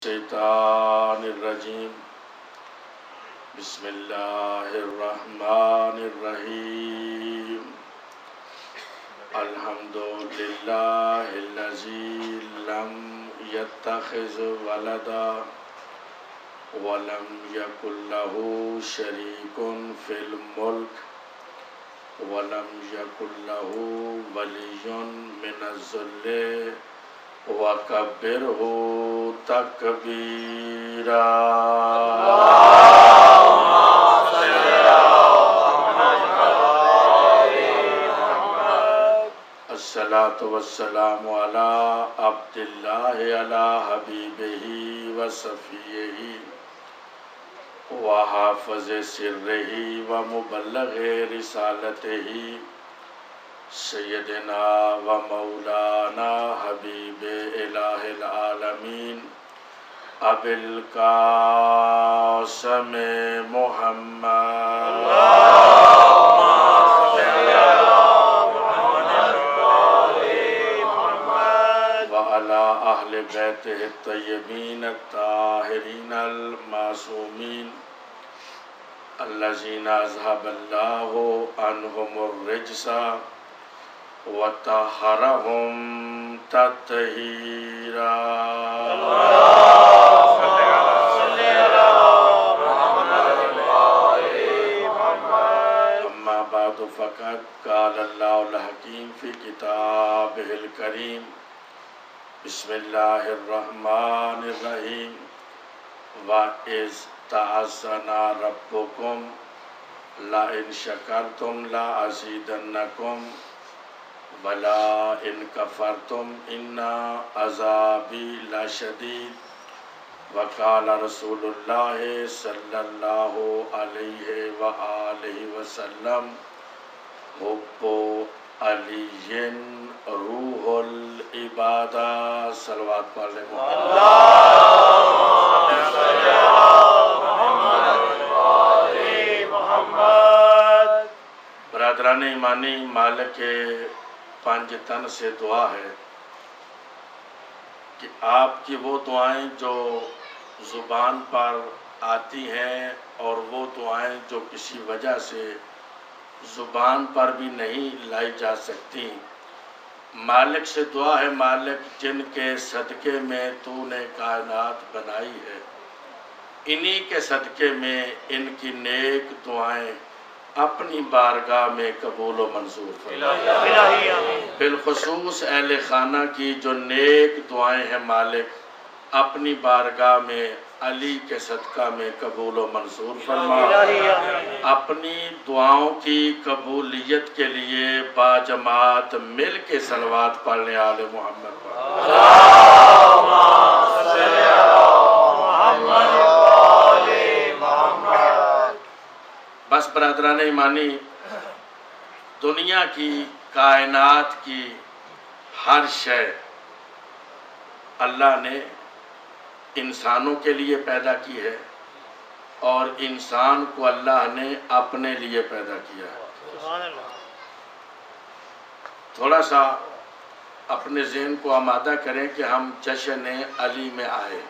الشیطان الرجیم بسم اللہ الرحمن الرحیم الحمدللہ الذی لم یتخذ ولدا ولم یکن لہ شریک فی الملک ولم یکن لہ ولی من الذل وَكَبِّرْهُ تَكْبِيرًا الصلاة والسلام على عبد الله على حبيبه وصفيه وحافظ سره ومبلغ رسالته سیدنا و مولانا حبیب الہ العالمین ابی القاسم محمد وعلی اہل بیتہ الطیبین الطاہرین المعصومین الذین اذھب اللہ عنہم الرجس وَطَهَّرَهُمْ تَطْهِيرًا أما بعد فقد قال الله الحكيم في كتابه الكريم بسم الله الرحمن الرحيم وَإِذْ تَعَذَّنَ رَبُّكُمْ لَئِنْ شَكَرْتُمْ لَأَزِيدَنَّكُمْ وَلَا إِن كَفَرْتُمْ إِنَّ عَذَابِي لَشَدِيدٌ وَقَالَ رسول اللہ صلی اللہ علیہ وآلہ وسلم حب علی روح العبادہ صلوات پڑھ لیں برادران ایمانی مالک پانچ تن سے دعا ہے کہ آپ کی وہ دعائیں جو زبان پر آتی ہیں اور وہ دعائیں جو کسی وجہ سے زبان پر بھی نہیں لائی جا سکتی، مالک سے دعا ہے مالک جن کے صدقے میں تو نے کائنات بنائی ہے، انہی کے صدقے میں ان کی نیک دعائیں اپنی بارگاہ میں قبول و منظور فرما، بالخصوص اہل خانہ کی جو نیک دعائیں ہیں مالک اپنی بارگاہ میں علی کے صدقہ میں قبول و منظور فرما، اپنی دعاؤں کی قبولیت کے لیے باجماعت مل کے صلوات پڑھ لیں آل محمد پر بس برادران ایمانی، دنیا کی کائنات کی ہر شے اللہ نے انسانوں کے لیے پیدا کی ہے اور انسان کو اللہ نے اپنے لیے پیدا کیا ہے۔ تھوڑا سا اپنے ذہن کو آمادہ کریں کہ ہم جشن علی میں آئے۔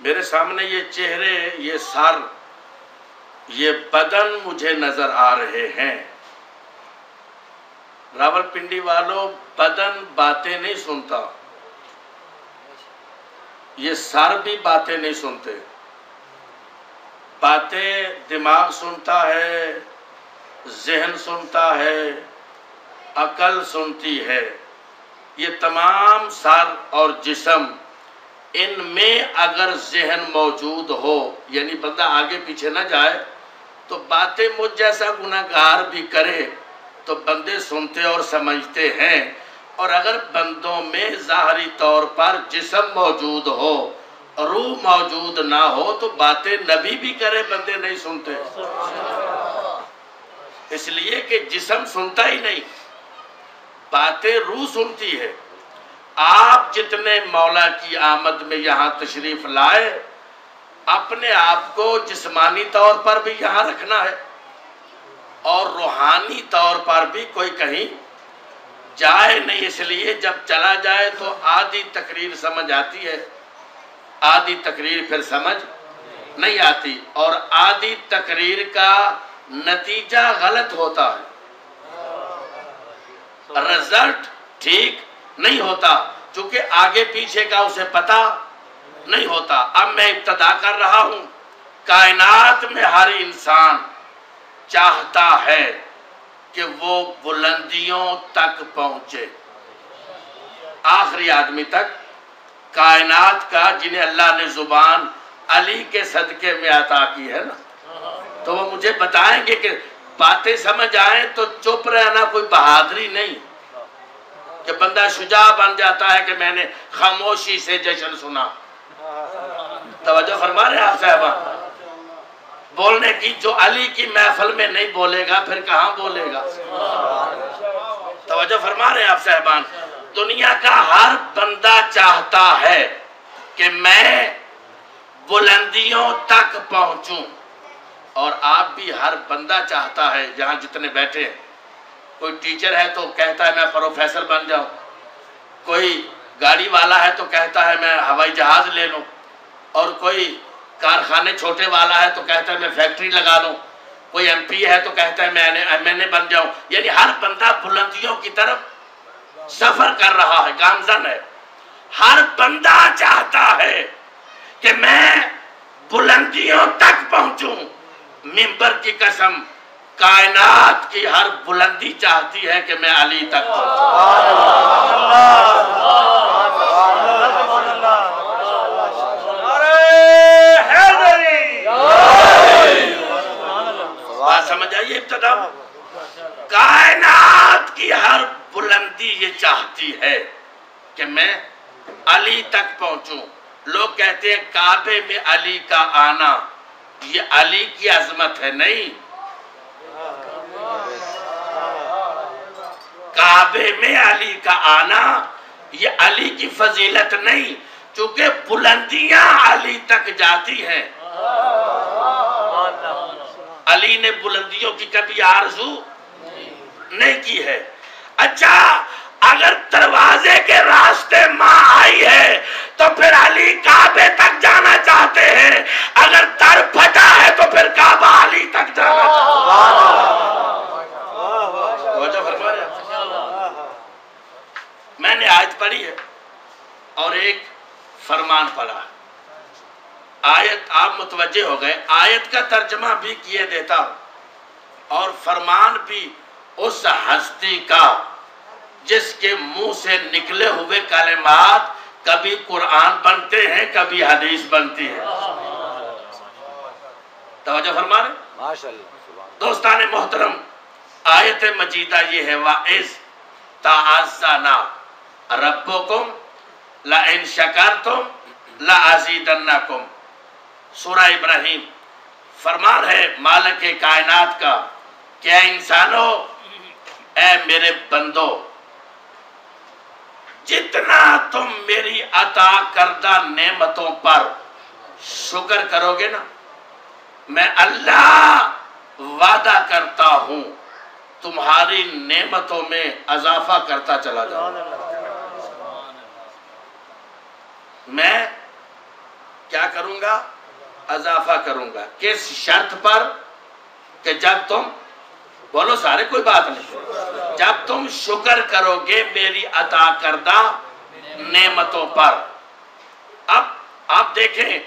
میرے سامنے یہ چہرے، یہ سر، یہ بدن مجھے نظر آ رہے ہیں۔ راولپنڈی والوں، بدن باتیں نہیں سنتا، یہ سر بھی باتیں نہیں سنتے، باتیں دماغ سنتا ہے، ذہن سنتا ہے، عقل سنتی ہے۔ یہ تمام سر اور جسم، ان میں اگر ذہن موجود ہو، یعنی بندہ آگے پیچھے نہ جائے تو باتیں مجھ جیسا گناہگار بھی کرے تو بندے سنتے اور سمجھتے ہیں، اور اگر بندوں میں ظاہری طور پر جسم موجود ہو، روح موجود نہ ہو تو باتیں نبی بھی کرے بندے نہیں سنتے، اس لیے کہ جسم سنتا ہی نہیں، باتیں روح سنتی ہے۔ آپ جتنے مولا کی آمد میں یہاں تشریف لائے، اپنے آپ کو جسمانی طور پر بھی یہاں رکھنا ہے اور روحانی طور پر بھی کوئی کہیں جائے نہیں، اس لیے جب چلا جائے تو آدھی تقریر سمجھ آتی ہے، آدھی تقریر پھر سمجھ نہیں آتی، اور آدھی تقریر کا نتیجہ غلط ہوتا ہے، رزلٹ ٹھیک نہیں ہوتا، چونکہ آگے پیچھے کا اسے پتہ نہیں ہوتا۔ اب میں ابتدا کر رہا ہوں، کائنات میں ہر انسان چاہتا ہے کہ وہ بلندیوں تک پہنچے، آخری آدمی تک، کائنات کا جنہیں اللہ نے زبان علی کے صدقے میں عطا کی ہے نا، تو وہ مجھے بتائیں گے کہ باتیں سمجھ آئیں تو چپ رہنا کوئی بہادری نہیں کہ بندہ شجاع بن جاتا ہے کہ میں نے خاموشی سے جشن سنا۔ توجہ فرما رہے ہیں آپ صاحبان؟ بولنے کی، جو علی کی محفل میں نہیں بولے گا پھر کہاں بولے گا؟ توجہ فرما رہے ہیں آپ صاحبان؟ دنیا کا ہر بندہ چاہتا ہے کہ میں بلندیوں تک پہنچوں، اور آپ بھی ہر بندہ چاہتا ہے، جہاں جتنے بیٹھے ہیں، کوئی ٹیچر ہے تو کہتا ہے میں پروفیسر بن جاؤں، کوئی گاڑی والا ہے تو کہتا ہے میں ہوائی جہاز لے لوں، اور کوئی کارخانے چھوٹے والا ہے تو کہتا ہے میں فیکٹری لگا لوں، کوئی ایم پی ہے تو کہتا ہے میں ایم بن جاؤں۔ یعنی ہر بندہ بلندیوں کی طرف سفر کر رہا ہے، گامزن ہے۔ ہر بندہ چاہتا ہے کہ میں بلندیوں تک پہنچوں۔ منبر کی قسم، کائنات کی ہر بلندی چاہتی ہے کہ میں علی تک پہنچوں۔ بات سمجھ آئیے ابتدا؟ کائنات کی ہر بلندی یہ چاہتی ہے کہ میں علی تک پہنچوں۔ لوگ کہتے ہیں کعبے میں علی کا آنا یہ علی کی عظمت ہے، نہیں، کعبے میں علی کا آنا یہ علی کی فضیلت نہیں، چونکہ بلندیاں علی تک جاتی ہیں۔ علی نے بلندیوں کی کبھی آرزو نہیں کی ہے۔ اچھا، اگر دروازے کے راستے ماں آئی ہے تو پھر علی کعبے تک جانا چاہتے ہیں، اگر در پھٹا ہے تو پھر کعبہ علی تک جانا چاہتے ہیں۔ میں نے آیت پڑھی ہے اور ایک فرمان پڑھا، آیت آپ متوجہ ہو گئے، آیت کا ترجمہ بھی کیے دیتا ہوں، اور فرمان بھی اس ہستی کا جس کے منہ سے نکلے ہوئے کلمات کبھی قرآن بنتے ہیں کبھی حدیث بنتی ہے۔ توجہ فرما رہے؟ دوستان محترم، آیت مجیدہ یہ ہے وَإِذْ تَعَزَّنَا رَبُّكُمْ لَإِن شَكَرْتُمْ لَأَزِيدَنَّكُمْ، سورہ ابراہیم۔ فرمان ہے مالک کائنات کا کہ اے انسانو، اے میرے بندو، جتنا تم میری عطا کردہ نعمتوں پر شکر کرو گے نا، میں اللہ وعدہ کرتا ہوں تمہاری نعمتوں میں اضافہ کرتا چلا جاؤں۔ میں کیا کروں گا؟ اضافہ کروں گا۔ کس شرط پر؟ کہ جب تم، بولو سارے، کوئی بات نہیں، جب تم شکر کرو گے میری عطا کردہ نعمتوں پر۔ اب آپ دیکھیں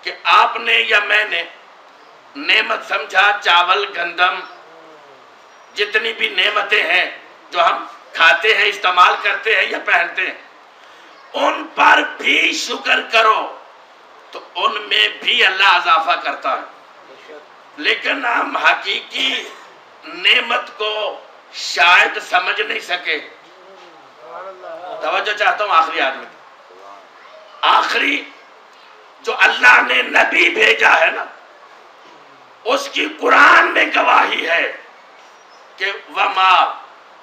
کہ آپ نے یا میں نے نعمت سمجھا چاول، گندم، جتنی بھی نعمتیں ہیں جو ہم کھاتے ہیں، استعمال کرتے ہیں یا پہنتے ہیں، ان پر بھی شکر کرو تو ان میں بھی اللہ اضافہ کرتا ہے۔ لیکن ہم حقیقی نعمت کو شاید سمجھ نہیں سکے۔ توجہ چاہتا ہوں آخری آدمی، آخری جو اللہ نے نبی بھیجا ہے نا، اس کی قرآن میں گواہی ہے کہ وَمَا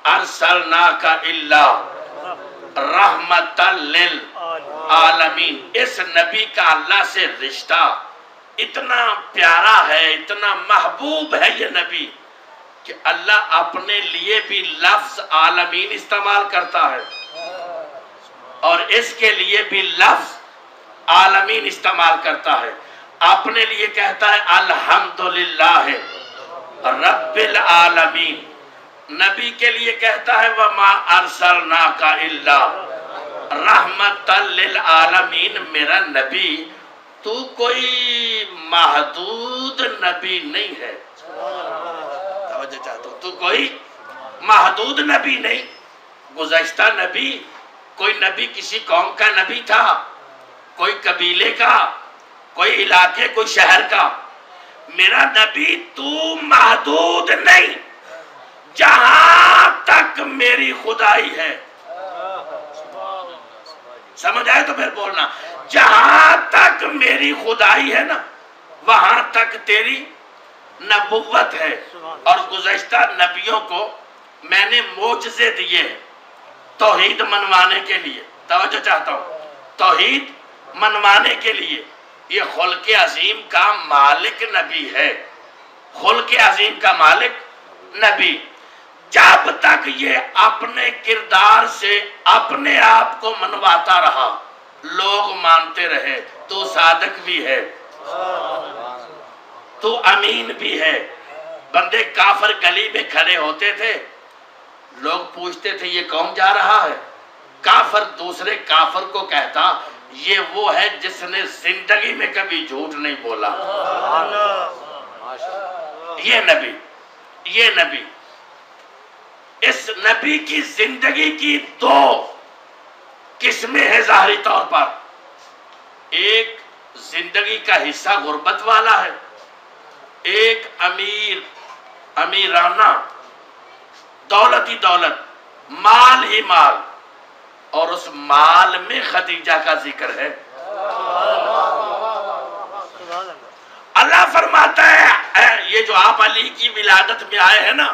أَرْسَلْنَاكَ إِلَّا رَحْمَةً لِلْعَالَمِينَ۔ اس نبی کا اللہ سے رشتہ اتنا پیارا ہے، اتنا محبوب ہے یہ نبی کہ اللہ اپنے لیے بھی لفظ عالمین استعمال کرتا ہے اور اس کے لیے بھی لفظ عالمین استعمال کرتا ہے. اپنے لیے کہتا ہے الحمدللہ رب العالمین. نبی کے لیے کہتا ہے وما ارسلناک الا رحمت للعالمین. میرا نبی تو کوئی محدود نبی نہیں ہے. توجہ چاہتا ہوں, تو کوئی محدود نبی نہیں. گزشتہ نبی کوئی نبی کسی قوم کا نبی تھا, کوئی قبیلے کا, کوئی علاقے, کوئی شہر کا. میرا نبی تو محدود نہیں, جہاں تک میری خدائی ہے. سمجھ آئے تو پھر بولنا, جہاں تک میری خدائی ہے نا وہاں تک تیری نبوت ہے. اور گزشتہ نبیوں کو میں نے معجزے دیے توحید منوانے کے لیے. توجہ چاہتا ہوں, توحید منوانے کے لیے. یہ خلق عظیم کا مالک نبی ہے, خلق عظیم کا مالک نبی. جب تک یہ اپنے کردار سے اپنے آپ کو منواتا رہا, لوگ مانتے رہے تو صادق بھی ہے, تو امین بھی ہے. بندے کافر گلی میں کھڑے ہوتے تھے, لوگ پوچھتے تھے یہ کون جا رہا ہے. کافر دوسرے کافر کو کہتا یہ وہ ہے جس نے زندگی میں کبھی جھوٹ نہیں بولا. یہ نبی, یہ نبی. اس نبی کی زندگی کی دو قسمیں ہیں ظاہری طور پر. ایک زندگی کا حصہ غربت والا ہے, ایک امیرانہ, دولت ہی دولت, مال ہی مال, اور اس مال میں خدیجہ کا ذکر ہے. اللہ فرماتا ہے یہ جو آپ علی کی ولادت میں آئے ہیں نا,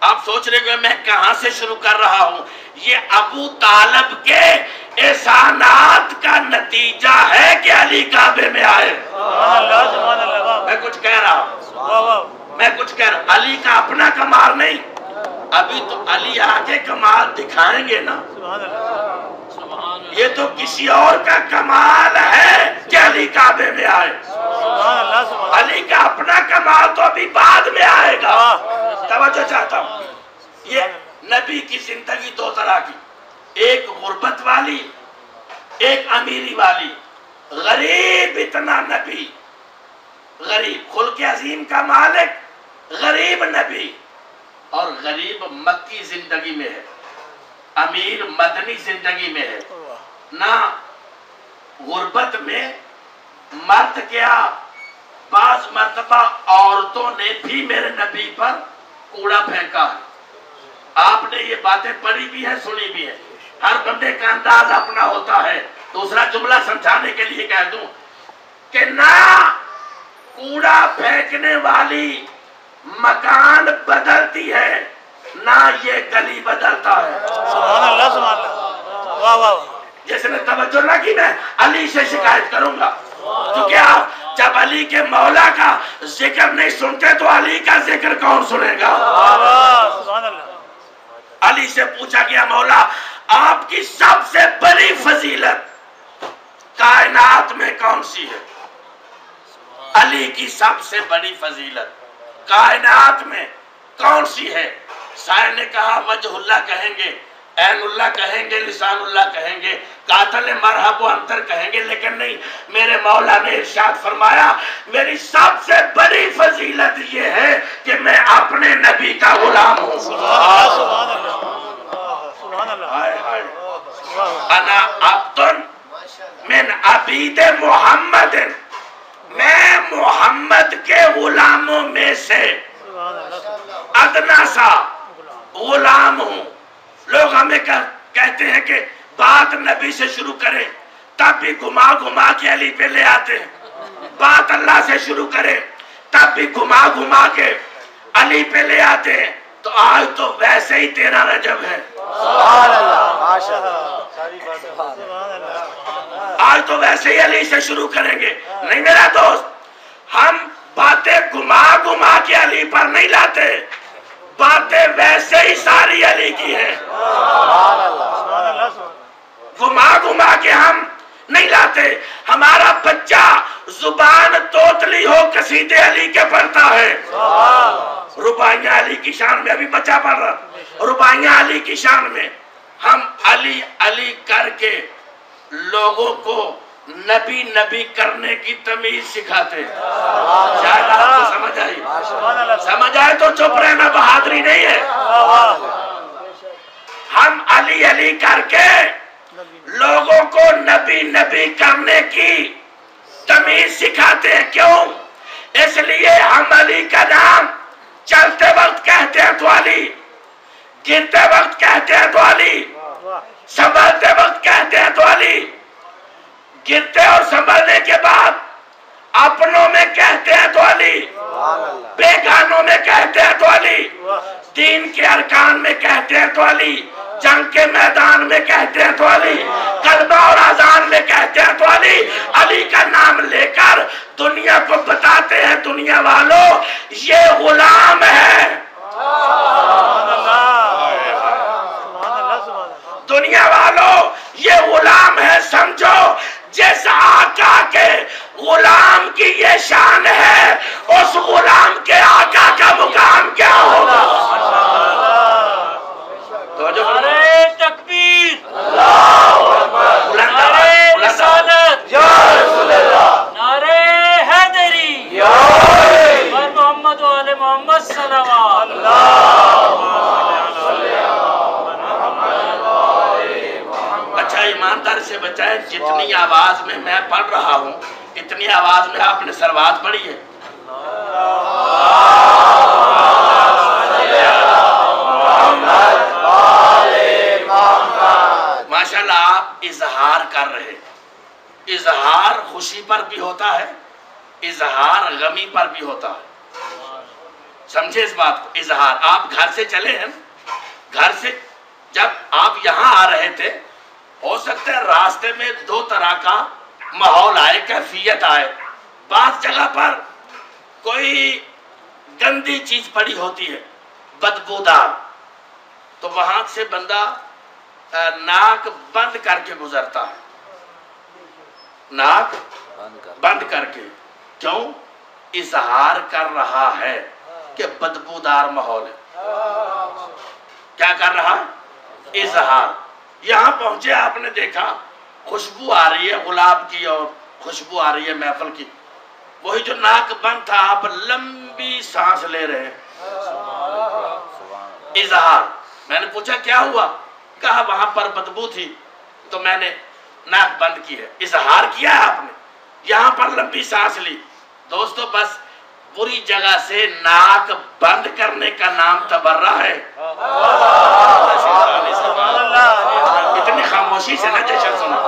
آپ سوچ رہے کہ میں کہاں سے شروع کر رہا ہوں. یہ ابو طالب کے احسانات کا نتیجہ ہے کہ علی کعبے میں آئے. میں کچھ کہہ رہا ہوں, میں کچھ کہہ رہا. علی کا اپنا کمال نہیں, ابھی تو علی آگے کمال دکھائیں گے نا. یہ تو کسی اور کا کمال ہے کہ علی کعبے میں آئے. علی کا اپنا کمال تو ابھی بعد میں آئے گا. توجہ چاہتا ہوں, یہ نبی کی زندگی دو طرح کی, ایک غربت والی, ایک امیری والی. غریب اتنا نبی, غریب خلق عظیم کا مالک, غریب نبی. اور غریب مکی زندگی میں ہے, امیر مدنی زندگی میں ہے. نہ غربت میں مرد کیا, بعض مرتبہ عورتوں نے بھی میرے نبی پر کوڑا پھینکا ہے. آپ نے یہ باتیں پڑھی بھی ہیں, سنی بھی ہیں. ہر بندے کا انداز اپنا ہوتا ہے. دوسرا جملہ سمجھانے کے لیے کہہ دوں کہ نہ کوڑا پھینکنے والی مکان بدلتی ہے, نہ یہ گلی بدلتا ہے. سبحان اللہ, سبحان اللہ, واہ واہ. جس نے توجہ نہ کی میں علی سے شکایت کروں گا, کیونکہ آپ جب علی کے مولا کا ذکر نہیں سنتے تو علی کا ذکر کون سنے گا. سبحان اللہ. علی سے پوچھا گیا مولا آپ کی سب سے بڑی فضیلت کائنات میں کون سی ہے. علی کی سب سے بڑی فضیلت کائنات میں کون سی ہے. شاعر نے کہا وجہ اللہ کہیں گے, عین اللہ کہیں گے, لسان اللہ کہیں گے, قاتل مرحب و انتر کہیں گے, لیکن نہیں, میرے مولا نے ارشاد فرمایا میری سب سے بڑی فضیلت یہ ہے کہ میں اپنے نبی کا غلام ہوں. سبحان اللہ, سبحان اللہ. انا عبد من عبید محمد, میں محمد کے غلاموں میں سے ادنا سا غلام ہوں. لوگ ہمیں کہتے ہیں کہ بات نبی سے شروع کریں, تب بھی گھما گھما کے علی پہ لے آتے ہیں. بات اللہ سے شروع کریں, تب بھی گھما گھما کے علی پہ لے آتے ہیں. تو آج تو ویسے ہی 13 رجب ہے. سبحان اللہ, ماشاءاللہ, ساری باتیں سبحان اللہ. آج تو ویسے ہی علی سے شروع کریں گے. نہیں میرا دوست, ہم باتیں گھما گھما کے علی پر نہیں لاتے, باتیں ویسے ہی ساری علی کی ہیں. گھما گھما کے ہم نہیں لاتے. ہمارا بچہ زبان توتلی ہو قصیدے علی کے پڑھتا ہے. رباعیاں علی کی شان میں، ابھی بچہ پڑھ رہا، رباعیاں علی کی شان میں. ہم علی علی کر کے لوگوں کو نبی نبی کرنے کی تمیز سکھاتے. شاید آپ کو سمجھ آئی. سمجھ آئے تو چپ رہنا، بہادری نہیں ہے. ہم علی علی کر کے لوگوں کو نبی نبی کرنے کی تمیز سکھاتے ہیں. کیوں؟ اس لیے ہم علی کا نام چلتے وقت کہتے ہیں تو علی، گرتے وقت کہتے ہیں تو علی، سنبھلتے وقت کہتے ہیں تو علی، گرتے اور سنبھلنے کے بعد اپنوں میں کہتے ہیں تو علی، بیگانوں میں کہتے ہیں تو علی، دین کے ارکان میں کہتے ہیں تو علی، جنگ کے میدان میں کہتے ہیں تو علی، کلمہ اور اذان میں کہتے ہیں تو علی. علی کا نام لے کر دنیا کو بتاتے ہیں دنیا والوں یہ غلام ہے. دنیا والوں یہ غلام ہے. سمجھو جس آقا کے غلام کی یہ شان ہے اس غلام کے آقا کا مقام کیا ہوگا. نعرہ تکبیر، بلند نعرہ رسالت، یا رسول اللہ، نعرہ حیدری، یا اور محمد و آل محمد صلوات. اچھا ایماندار سے بچائیں. جتنی آواز میں پڑھ رہا ہوں اتنی آواز میں آپ نے سلوات پڑھی ہے. ماشاءاللہ آپ اظہار کر رہے. اظہار خوشی پر بھی ہوتا ہے، اظہار غمی پر بھی ہوتا ہے. سمجھے اس بات کو. اظہار آپ گھر سے چلے ہیں، گھر سے جب آپ یہاں آ رہے تھے ہو سکتا ہے راستے میں دو طرح کا ماحول آئے، کیفیت آئے. بعض جگہ پر کوئی گندی چیز پڑی ہوتی ہے بدبودار، تو وہاں سے بندہ ناک بند کر کے گزرتا ہے. ناک بند کر کے. کیوں؟ اظہار کر رہا ہے کہ بدبودار ماحول ہے. کیا کر رہا ہے؟ اظہار. یہاں پہنچے آپ نے دیکھا خوشبو آ رہی ہے گلاب کی اور خوشبو آ رہی ہے محفل کی. وہی جو ناک بند تھا آپ لمبی سانس لے رہے ہیں. اظہار. میں نے پوچھا کیا ہوا؟ کہا وہاں پر بدبو تھی تو میں نے ناک بند کی ہے. اظہار کیا ہے آپ نے. یہاں پر لمبی سانس لی. دوستو بس بری جگہ سے ناک بند کرنے کا نام تبرہ ہے. اتنی خاموشی سے نہ جشن سنا.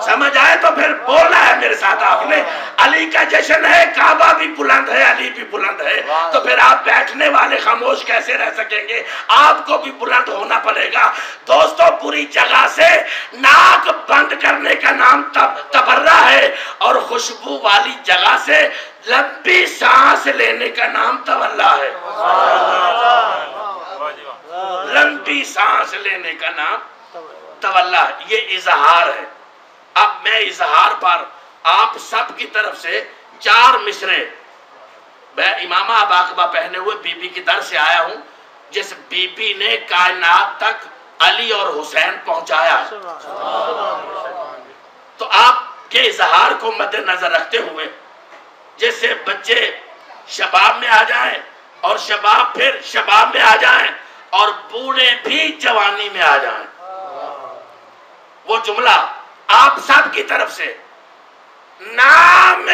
سمجھ آئے تو پھر بولنا ہے میرے ساتھ آپ نے. علی کا جشن ہے، کعبہ بھی بلند ہے، علی بھی بلند ہے. تو پھر آپ بیٹھنے والے خاموش کیسے رہ سکیں گے؟ آپ کو بھی بلند ہونا پڑے گا. دوستو بری جگہ سے ناک بند کرنے کا نام تبرہ ہے، اور خوشبو والی جگہ سے لمبی سانس لینے کا نام تولا ہے. لمبی سانس لینے کا نام تولا ہے. یہ اظہار ہے. اب میں اظہار پر آپ سب کی طرف سے 4 مصرے. میں امامہ اباقبہ پہنے ہوئے بی بی کی در سے آیا ہوں جس بی بی نے کائنات تک علی اور حسین پہنچایا. تو آپ کے اظہار کو مد نظر رکھتے ہوئے جیسے بچے شباب میں آ جائیں اور شباب پھر شباب میں آ جائیں اور بوڑھے بھی جوانی میں آ جائیں، وہ جملہ آپ سب کی طرف سے نام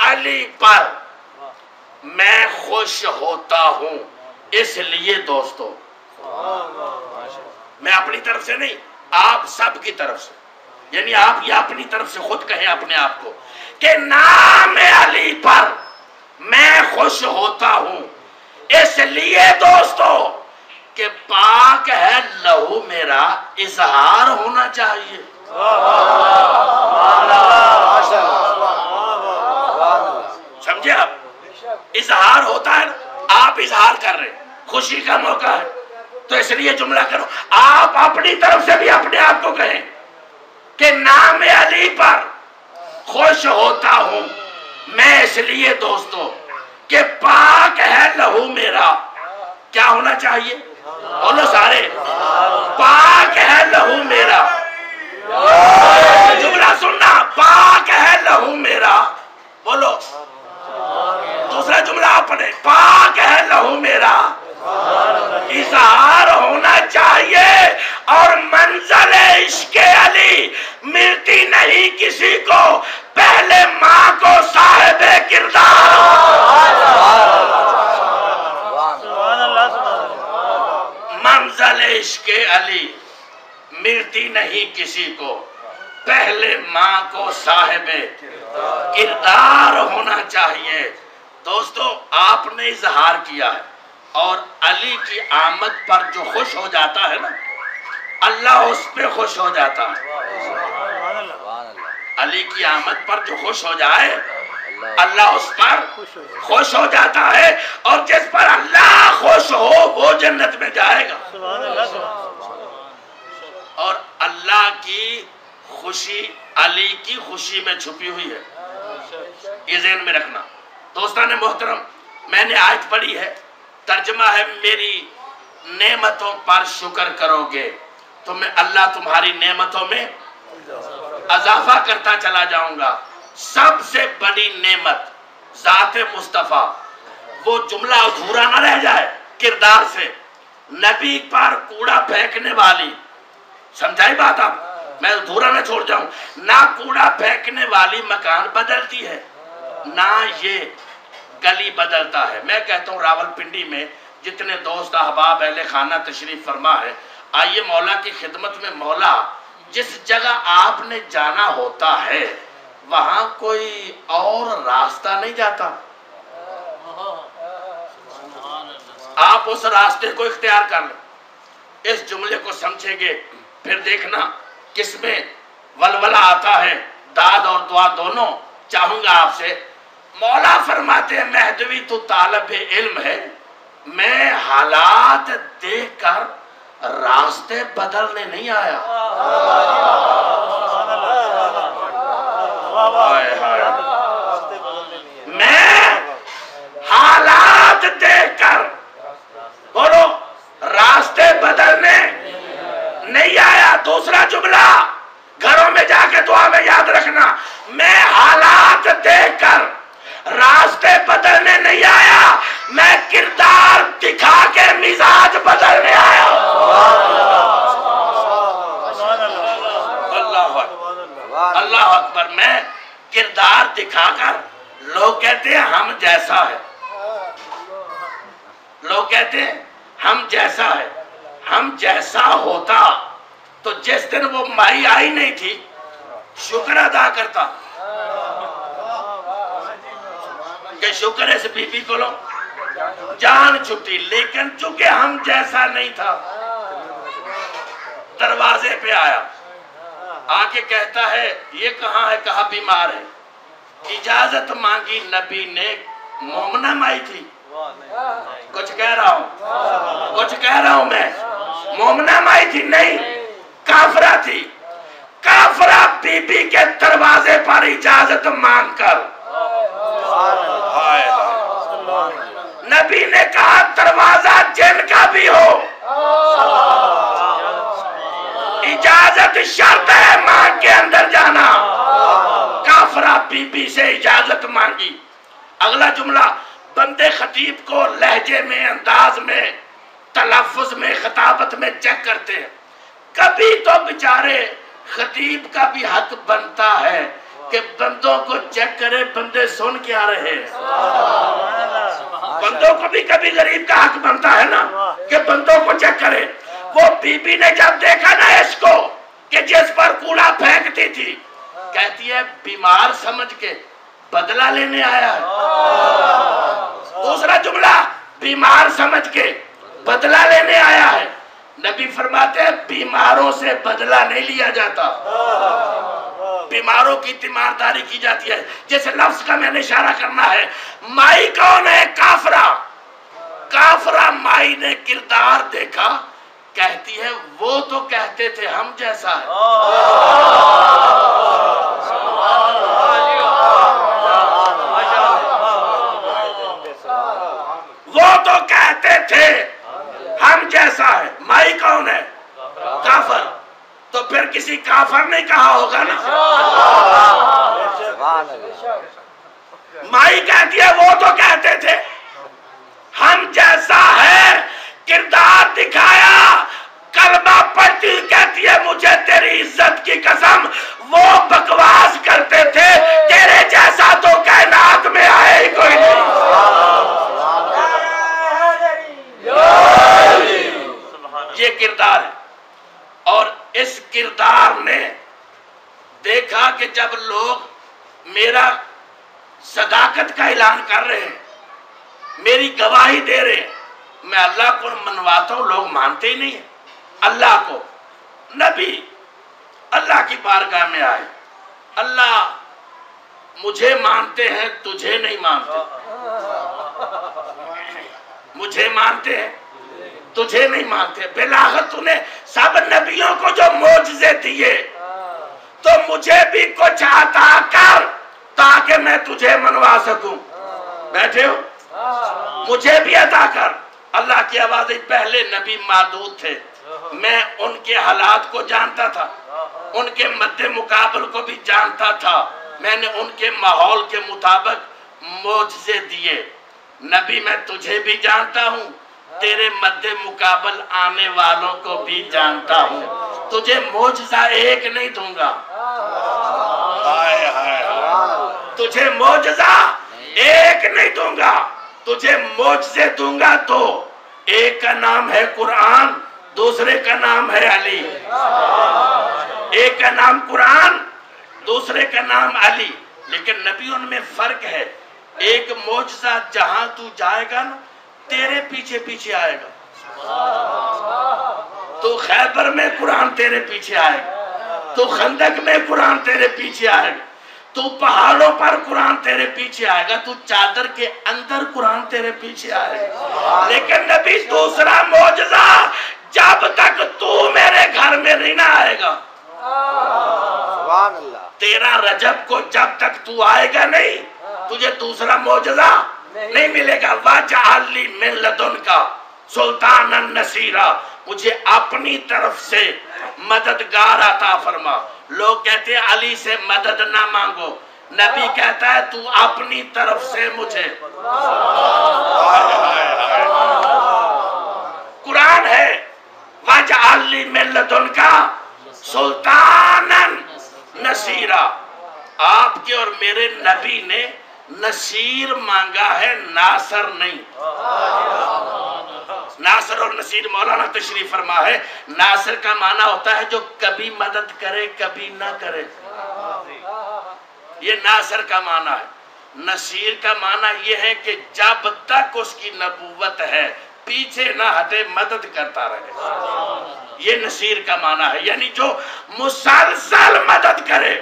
علی پر میں خوش ہوتا ہوں. اس لیے دوستو میں اپنی طرف سے نہیں، آپ سب کی طرف سے، یعنی آپ یہ اپنی طرف سے خود کہیں اپنے آپ کو کہ نام علی پر میں خوش ہوتا ہوں. اس لیے دوستو کہ پاک ہے لہو میرا، اظہار ہونا چاہیے. سمجھے آپ؟ اظہار ہوتا ہے. آپ اظہار کر رہے ہیں خوشی کا موقع ہے، تو اس لیے جملہ کرو. آپ اپنی طرف سے بھی اپنے آپ کو کہیں کہ نام علی پر خوش ہوتا ہوں میں اس لیے دوستو کہ پاک ہے لہو میرا. کیا ہونا چاہیے؟ بولو سارے، پاک ہے لہو میرا. جملہ سننا، پاک ہے لہو میرا. بولو دوسرا جملہ اپنے، پاک ہے لہو میرا. اظہار ہونا چاہیے. اور منزل عشق علی ملتی نہیں کسی کو، پہلے ماں کو صاحب کردار. منزل عشق علی ملتی نہیں کسی کو، پہلے ماں کو صاحب کردار ہونا چاہیے. دوستو آپ نے اظہار کیا ہے، اور علی کی آمد پر جو خوش ہو جاتا ہے نا، اللہ اس پہ خوش ہو جاتا ہے. علی کی آمد پر جو خوش ہو جائے، اللہ اس پر خوش ہو جاتا ہے. اور جس پر اللہ خوش ہو وہ جنت میں جائے گا. اور اللہ کی خوشی علی کی خوشی میں چھپی ہوئی ہے، یہ ذہن میں رکھنا. دوستان محترم، میں نے آیت پڑھی ہے، ترجمہ ہے میری نعمتوں پر شکر کرو گے تو میں اللہ تمہاری نعمتوں میں اضافہ کرتا چلا جاؤں گا. سب سے بڑی نعمت ذات مصطفیٰ. وہ جملہ ادھورا نہ رہ جائے کردار سے. نبی پر کوڑا پھینکنے والی، سمجھائی بات آپ؟ میں ادھورا نہ چھوڑ جاؤں. نہ کوڑا پھینکنے والی مکان بدلتی ہے، نہ یہ گلی بدلتا ہے. میں کہتا ہوں راول پنڈی میں جتنے دوست احباب اہل خانہ تشریف فرما ہے، آئیے مولا کی خدمت میں. مولا جس جگہ آپ نے جانا ہوتا ہے وہاں کوئی اور راستہ نہیں جاتا، آپ اس راستے کو اختیار کر لیں. اس جملے کو سمجھیں گے پھر دیکھنا کس میں ولولہ آتا ہے، داد اور دعا دونوں. چاہوں گا آپ سے، مولا فرماتے ہیں مہدوی تو طالب علم ہے، میں حالات دیکھ کر راستے بدلنے نہیں آیا. میں حالات دیکھ کر، بولو، راستے بدلنے نہیں آیا. دوسرا جملہ گھروں میں جا کے دعا میں یاد رکھنا، میں حالات دیکھ کر راستے بدلنے نہیں آیا، میں کردار دکھا کے مزاج بدلنے آیا. اللہ اکبر. میں کردار دکھا کر، لوگ کہتے ہیں ہم جیسا ہے، لوگ کہتے ہیں ہم جیسا ہے. ہم جیسا ہوتا تو جس دن وہ مائی آئی نہیں تھی شکر ادا کرتا کہ شکر اس بی بی کو لو جان چھٹی. لیکن چونکہ ہم جیسا نہیں تھا، دروازے پہ آیا، آ کے کہتا ہے یہ کہاں ہے؟ کہا بیمار ہے. اجازت مانگی نبی نے. مومنہ مائی تھی، کچھ کہہ رہا ہوں میں. مومنہ مائی تھی نہیں، کافرہ تھی. کافرہ بی بی کے دروازے پر اجازت مانگ کر، نبی نے کہا دروازہ جن کا بھی ہو، اجازت شرط ہے مانگ کے اندر جانا. کافرہ بی بی سے اجازت مانگی. اگلا جملہ بندے خطیب کو لہجے میں، انداز میں، تلفظ میں، خطابت میں چیک کرتے ہیں. کبھی تو بیچارے خطیب کا بھی حق بنتا ہے کہ بندوں کو چیک کرے بندے سن کیا رہے ہیں. بندوں کو بھی کبھی غریب کا حق بنتا ہے نا کہ بندوں کو چیک کرے. وہ بی بی نے جب دیکھا نا اس کو کہ جس پر کوڑا پھینکتی تھی، کہتی ہے بیمار سمجھ کے بدلہ لینے آیا ہے. دوسرا جملہ، بیمار سمجھ کے بدلہ لینے آیا ہے. نبی فرماتے ہیں بیماروں سے بدلہ نہیں لیا جاتا، بیماروں کی تیمارداری کی جاتی ہے. جس لفظ کا میں نے اشارہ کرنا ہے، مائی کون ہے؟ کافرہ. کافرہ مائی نے کردار دیکھا، کہتی ہے وہ تو کہتے تھے ہم جیسا ہے، وہ تو کہتے تھے ہم جیسا ہے۔ مائی کون ہے؟ کافر۔ تو پھر کسی کافر نے کہا ہوگا نا۔ مائی کہتی ہے وہ تو کہتے تھے ہم جیسا ہے، کردار دکھایا، کلمہ پڑھتی کہتی ہے مجھے تیری عزت کی قسم وہ بکواس کرتے تھے، تیرے جیسا تو کائنات میں آئے ہی کوئی نہیں۔ یہ کردار ہے، اور اس کردار نے دیکھا کہ جب لوگ میرا صداقت کا اعلان کر رہے ہیں، میری گواہی دے رہے ہیں، میں اللہ کو منواتا ہوں، لوگ مانتے ہی نہیں ہیں اللہ کو۔ نبی اللہ کی بارگاہ میں آئے، اللہ مجھے مانتے ہیں تجھے نہیں مانتے، مجھے مانتے ہیں تجھے نہیں مانتے، بالآخر تو نے سب نبیوں کو جو معجزے دیے تو مجھے بھی کچھ عطا کر تاکہ میں تجھے منوا سکوں۔ بیٹھے ہو؟ مجھے بھی عطا کر۔ اللہ کی آواز، پہلے نبی معدود تھے، میں ان کے حالات کو جانتا تھا، ان کے مد مقابل کو بھی جانتا تھا، میں نے ان کے ماحول کے مطابق معجزے دیے۔ نبی میں تجھے بھی جانتا ہوں، تیرے مد مقابل آنے والوں کو بھی جانتا ہوں، تجھے معجزہ ایک نہیں دوں گا، تجھے معجزہ ایک نہیں دوں گا، تجھے معجزے دوں گا تو ایک کا نام ہے قرآن، دوسرے کا نام ہے علی۔ ایک کا نام قرآن، دوسرے کا نام علی۔ لیکن نبیوں میں فرق ہے، ایک معجزہ جہاں تو جائے گا نا تیرے پیچھے پیچھے آئے گا، تو خیبر میں قرآن تیرے پیچھے آئے گا، تو خندق میں قرآن تیرے پیچھے آئے گا، تو پہاڑوں پر قرآن تیرے پیچھے آئے گا، تو چادر کے اندر قرآن تیرے پیچھے آئے گا۔ لیکن نبی دوسرا معجزہ، جب تک تو میرے گھر میں نہیں نہ آئے گا، تیرا رجب کو جب تک تو آئے گا نہیں، تجھے دوسرا معجزہ نہیں ملے گا۔ وَاجْعَلْ لِي مِن لَدُنْكَ سُلْطَانًا نَصِيرًا، مجھے اپنی طرف سے مددگار عطا فرما۔ لوگ کہتے ہیں علی سے مدد نہ مانگو، نبی کہتا ہے تو اپنی طرف سے مجھے۔ قرآن ہے وَاجْعَلْ لِي مِن لَدُنْكَ سُلْطَانًا نَصِيرًا۔ آپ کے اور میرے نبی نے نصیر مانگا ہے، ناصر نہیں۔ ناصر اور نصیر مولانا تشریف فرما ہے، ناصر کا معنی ہوتا ہے جو کبھی مدد کرے کبھی نہ کرے، یہ ناصر کا معنی ہے۔ نصیر کا معنی یہ ہے کہ جب تک اس کی نبوت ہے پیچھے نہ ہٹے، مدد کرتا رہے، یہ نصیر کا معنی ہے، یعنی جو مسلسل مدد کرے،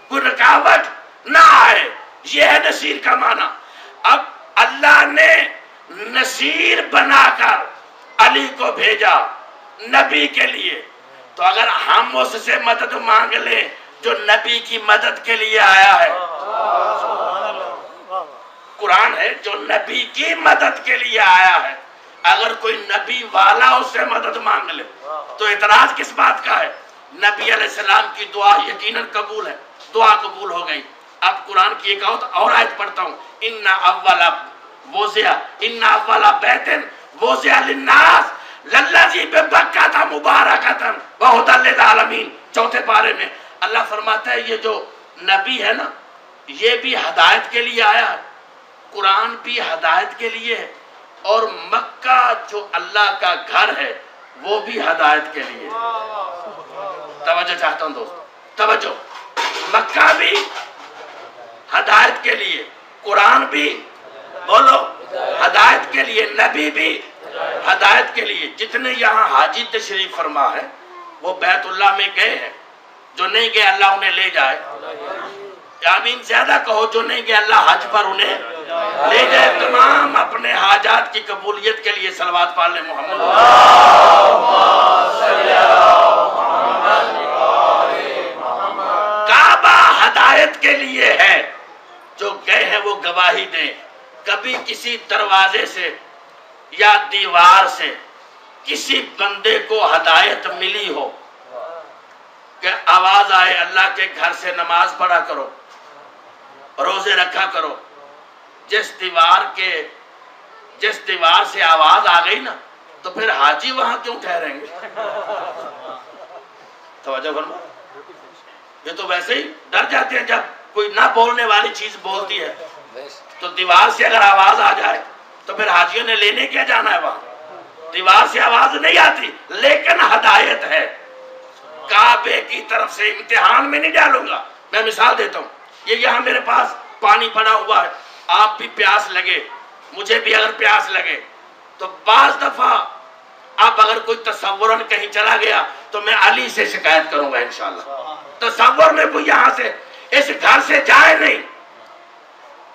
کوئی رکاوٹ نہ آئے، یہ ہے نصیر کا معنی۔ اب اللہ نے نصیر بنا کر علی کو بھیجا نبی کے لیے، تو اگر ہم اس سے مدد مانگ لیں جو نبی کی مدد کے لیے آیا ہے، قرآن ہے جو نبی کی مدد کے لیے آیا ہے، اگر کوئی نبی والا اس سے مدد مانگ لے تو اعتراض کس بات کا ہے؟ نبی علیہ السلام کی دعا یقیناً قبول ہے، دعا قبول ہو گئی۔ اب قرآن کی ایک اور آیت پڑھتا ہوں، ان اول بیت وضع للناس للذی ببکۃ مبارکۃ وہدی للعالمین، چوتھے پارے میں اللہ فرماتا ہے یہ جو نبی ہے نا یہ بھی ہدایت کے لیے آیا ہے، قرآن بھی ہدایت کے لیے ہے، اور مکہ جو اللہ کا گھر ہے وہ بھی ہدایت کے لیے ہے۔ توجہ چاہتا ہوں دوست، توجہ، مکہ بھی ہدایت کے لیے، قرآن بھی بولو ہدایت کے لیے، نبی بھی ہدایت کے لیے۔ جتنے یہاں حاجی تشریف فرما ہے وہ بیت اللہ میں گئے ہیں، جو نہیں گئے اللہ انہیں لے جائے، آمین زیادہ کہو، جو نہیں گئے اللہ حج پر انہیں لے جائے تمام اپنے حاجات کی قبولیت کے لیے صلوات پڑھ لیں محمد۔ کعبہ ہدایت کے لیے ہے، جو گئے ہیں وہ گواہی دیں۔ کبھی کسی دروازے سے یا دیوار سے کسی بندے کو ہدایت ملی ہو کہ آواز آئے اللہ کے گھر سے نماز پڑھا کرو، روزے رکھا کرو، جس دیوار سے آواز آ گئی نا تو پھر حاجی وہاں کیوں ٹھہریں گے؟ توجہ فرما، یہ تو ویسے ہی ڈر جاتے ہیں جب کوئی نہ بولنے والی چیز بولتی ہے، تو دیوار سے اگر آواز آ جائے تو پھر حاجیوں نے لینے کیا جانا ہے وہاں؟ دیوار سے آواز نہیں آتی، لیکن ہدایت ہے۔ کعبے کی طرف سے امتحان میں نہیں ڈالوں گا۔ میں مثال دیتا ہوں، یہ یہاں میرے پاس پانی پڑا ہوا ہے، آپ بھی پیاس لگے، مجھے بھی اگر پیاس لگے تو بعض دفعہ اب اگر کوئی تصورن کہیں چلا گیا تو میں علی سے شکایت کروں گا انشاءاللہ۔ تصور میں کوئی یہاں سے اس گھر سے جائے نہیں۔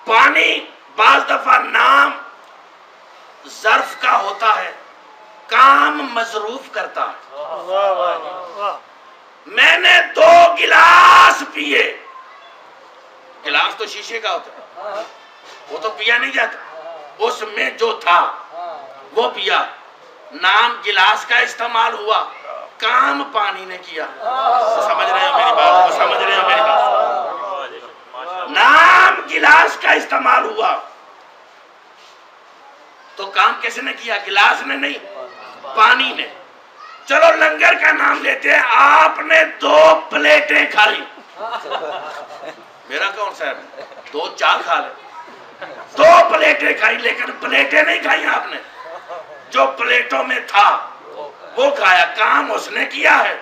پانی بعض دفعہ نام ظرف کا ہوتا ہے، کام مصروف کرتا ہے۔ میں نے 2 گلاس پیے، گلاس تو شیشے کا ہوتا ہے، وہ تو پیا نہیں جاتا، اس میں جو تھا وہ پیا، نام گلاس کا استعمال ہوا، کام پانی نے کیا۔ سمجھ رہے ہو میری بات؟ سمجھ رہے ہو میری بات؟ نام گلاس کا استعمال ہوا تو کام کس نے کیا؟ گلاس نے نہیں، پانی نے۔ چلو لنگر کا نام لیتے ہیں، آپ نے 2 پلیٹیں کھائی، میرا کون سا ہے؟ 2 چار کھا لے، 2 پلیٹیں کھائی، لیکن پلیٹیں نہیں کھائی آپ نے، جو پلیٹوں میں تھا وہ کھایا، کام اس نے کیا ہے۔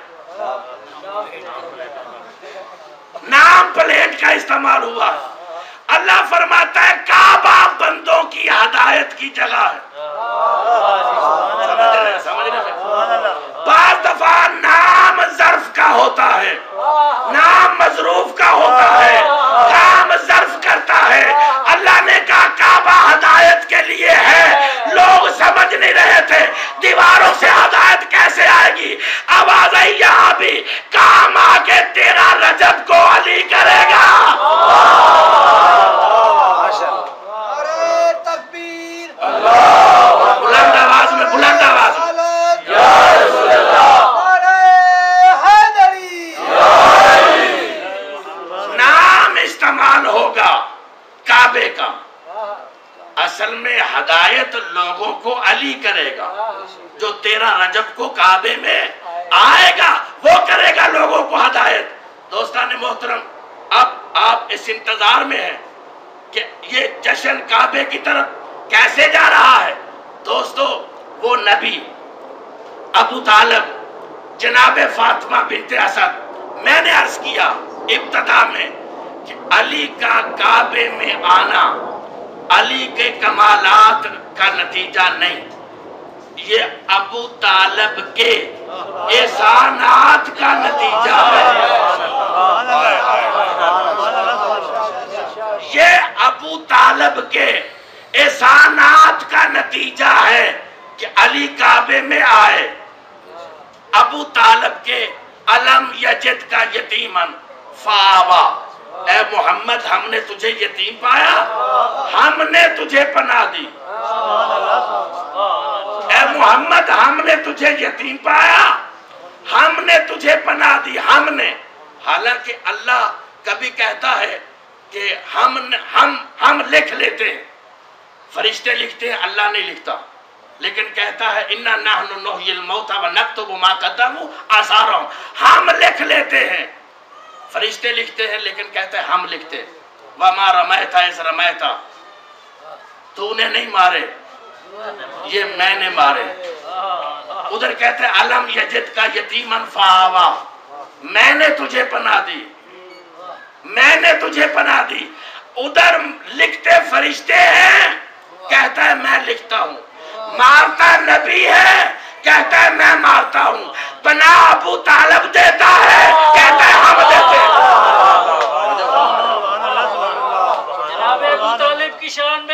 نام پلیٹ کا استعمال ہوا۔ اللہ فرماتا ہے کعبہ بندوں کی ہدایت کی جگہ ہے۔ سمجھ رہے ہیں؟ بعض دفعہ نام ظرف کا ہوتا ہے، نام مظروف کا ہوتا ہے، کام ظرف کرتا ہے۔ اللہ نے کہا کعبہ ہدایت کے لیے ہے، لوگ سمجھ نہیں رہے تھے دیواروں سے ہدایت کیسے آئے گی۔ آواز آئی یہاں بھی، کام آ کے تیرا رجب کو علی کرے گا۔ بلند آواز میں، بلند آواز میں، نام استعمال ہوگا کعبے کا، اصل میں ہدایت لوگوں کو علی کرے گا۔ جو 13 رجب کو کعبے میں آئے گا وہ کرے گا لوگوں کو ہدایت۔ دوستان محترم، اب آپ اس انتظار میں ہیں کہ یہ جشن کعبے کی طرف کیسے جا رہا ہے۔ دوستو، وہ نبی ابو طالب جناب فاطمہ بنت اسد، میں نے عرض کیا ابتدا میں کہ علی کا کعبے میں آنا علی کے کمالات کا نتیجہ نہیں، یہ ابو طالب کے احسانات کا نتیجہ ہے۔ یہ ابو طالب کے احسانات کا نتیجہ ہے کہ علی کعبے میں آئے۔ ابو طالب کے علم یجد کا یتیمن فآوا، اے محمد ہم نے تجھے یتیم پایا، ہم نے تجھے پناہ دی۔ اے محمد ہم نے تجھے یتیم پایا، ہم نے تجھے پناہ دی، ہم نے۔ حالانکہ اللہ کبھی کہتا ہے کہ ہم لکھ لیتے ہیں، فرشتے لکھتے ہیں، اللہ نہیں لکھتا، لیکن کہتا ہے اِنَّا نَحْنُ نُحْيِي الْمَوْتَى وَنَكْتُبُ مَا قَدَّمُوا آثَارَهُمْ، ہم لکھ لیتے ہیں، فرشتے لکھتے ہیں، لیکن کہتے ہیں ہم لکھتے ہیں۔ وَمَا رَمَيْتَ إِذْ رَمَيْتَ، تو نے نہیں مارے، یہ میں نے مارے۔ ادھر کہتے ہیں علم یجد کا یتیمن فآوا، میں نے تجھے پناہ دی، میں نے تجھے پناہ دی۔ ادھر لکھتے فرشتے ہیں، کہتا ہے میں لکھتا ہوں، مارتا نبی ہے، کہتا ہے میں مارتا ہوں، پناہ ابو طالب دیتا ہے، کہتا ہے ہم دیتے ہیں۔ جناب ابو طالب کی شان میں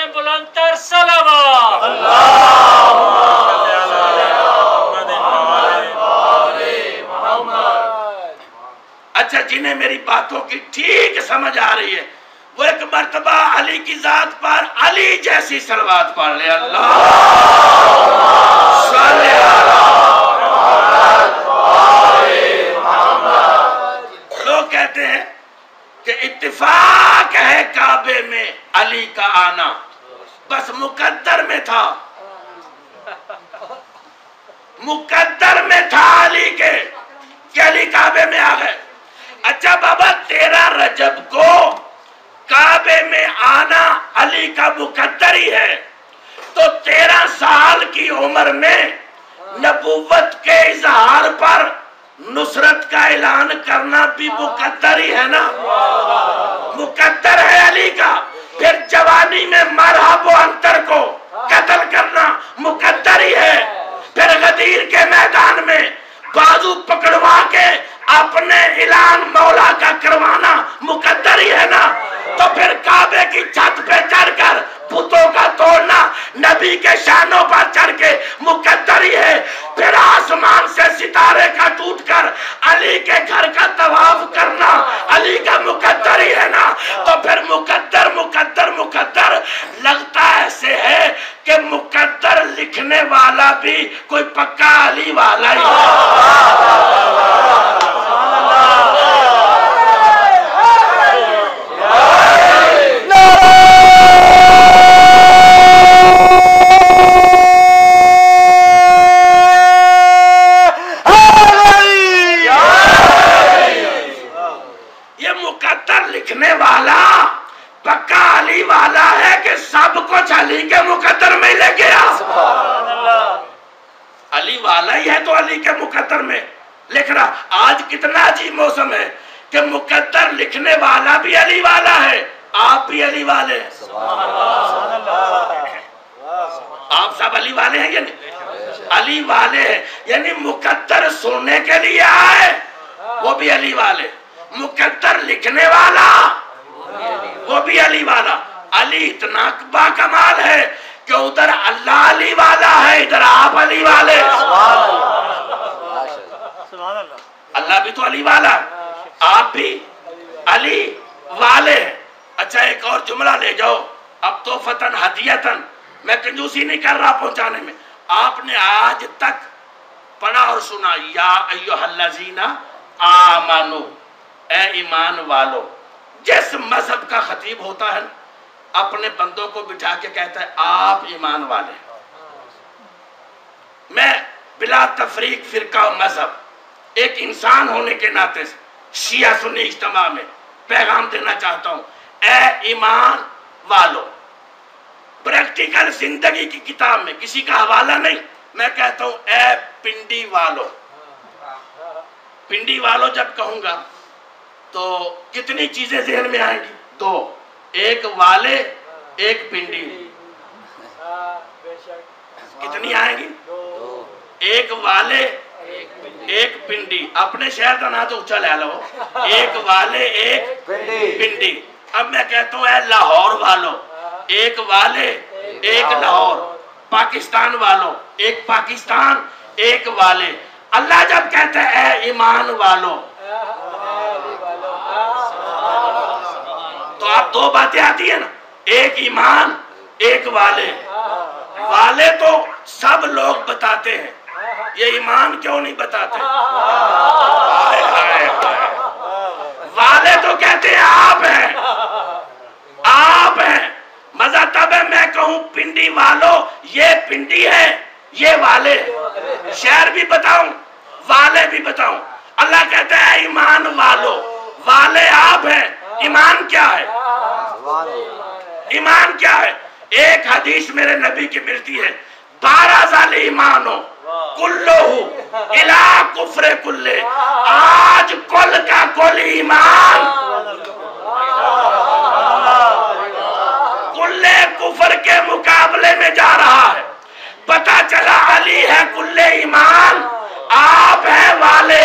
باتوں کی ٹھیک سمجھ آ رہی ہے وہ ایک مرتبہ علی کی ذات پر علی جیسی صلوات پڑھ لے اللہ صلی اللہ. لوگ کہتے ہیں کہ اتفاق ہے کعبے میں علی کا آنا بس مقدر میں تھا مقدر میں تھا علی کے کہ علی کعبے میں آ گئے. اچھا بابا 13 رجب کو کعبے میں آنا علی کا مقدر ہی ہے تو 13 سال کی عمر میں نبوت کے اظہار پر نصرت کا اعلان کرنا بھی مقدر ہی ہے نا مقدر ہے علی کا. پھر جوانی میں مرحب و انتر کو قتل کرنا مقدر ہی ہے. پھر غدیر کے میدان میں بازو پکڑوا کے اپنے اعلان مولا کا کروانا مقدر ہی ہے نا. تو پھر کعبے کی چھت پہ چڑھ کر بتوں کا توڑنا نبی کے شانوں پر چڑھ کے مقدر ہی ہے. پھر آسمان سے ستارے کا ٹوٹ کر علی کے گھر کا طواف کرنا علی کا مقدر ہی ہے نا. تو پھر مقدر مقدر مقدر لگتا ایسے ہے کہ مقدر لکھنے والا بھی کوئی پکا علی والا ہی لکھنے والا پکا علی والا ہے کہ سب کچھ علی کے مقدر میں لے گیا علی والا ہی ہے تو علی کے مقدر میں لکھ رہا. آج کتنا عجیب موسم ہے کہ مقدر لکھنے والا بھی علی والا ہے آپ بھی علی والے ہیں آپ سب علی والے ہیں یعنی علی والے ہیں یعنی مقدر سننے کے لیے آئے وہ بھی علی والے مقدر لکھنے والا وہ بھی علی والا. علی اتنا با کمال ہے کہ ادھر اللہ علی والا ہے ادھر آپ علی والے اللہ بھی تو علی والا آپ بھی علی والے. اچھا ایک اور جملہ لے جاؤ اب تو فتن ہدیتن میں کنجوسی نہیں کر رہا پہنچانے میں. آپ نے آج تک پڑھا اور سنا یا ایھا الذین آمنو اے ایمان والو. جس مذہب کا خطیب ہوتا ہے اپنے بندوں کو بٹھا کے کہتا ہے آپ ایمان والے. میں بلا تفریق فرقہ و مذہب ایک انسان ہونے کے ناطے سے شیعہ سنی اجتماع میں پیغام دینا چاہتا ہوں اے ایمان والو. پریکٹیکل زندگی کی کتاب میں کسی کا حوالہ نہیں میں کہتا ہوں اے پنڈی والو. پنڈی والو جب کہوں گا تو کتنی چیزیں ذہن میں آئیں گی؟ 2 ایک والے ایک پنڈی. کتنی آئیں گی؟ 2 ایک والے ایک پنڈی. اپنے شہر کا نام تو اچھا لے لو ایک والے ایک پنڈی. اب میں کہتا ہوں اے لاہور والو ایک والے ایک لاہور. پاکستان والو ایک پاکستان ایک والے. اللہ جب کہتا ہے اے ایمان والو تو آپ 2 باتیں آتی ہیں نا ایک ایمان ایک والے. والے تو سب لوگ بتاتے ہیں یہ ایمان کیوں نہیں بتاتے؟ والے تو کہتے ہیں آپ ہیں. مزہ تب ہے میں کہوں پنڈی والو یہ پنڈی ہے یہ والے. شہر بھی بتاؤں والے بھی بتاؤں. اللہ کہتا ہے ایمان والو والے آپ ہیں. ایمان کیا ہے؟ ایمان کیا ہے؟ ایک حدیث میرے نبی کی ملتی ہے 12 سال ایمانو کلو الہ کفر کلے. آج کل کا کل ایمان کلے کفر کے مقابلے میں جا رہا ہے. پتہ چلا علی ہے کلے ایمان آپ ہیں والے.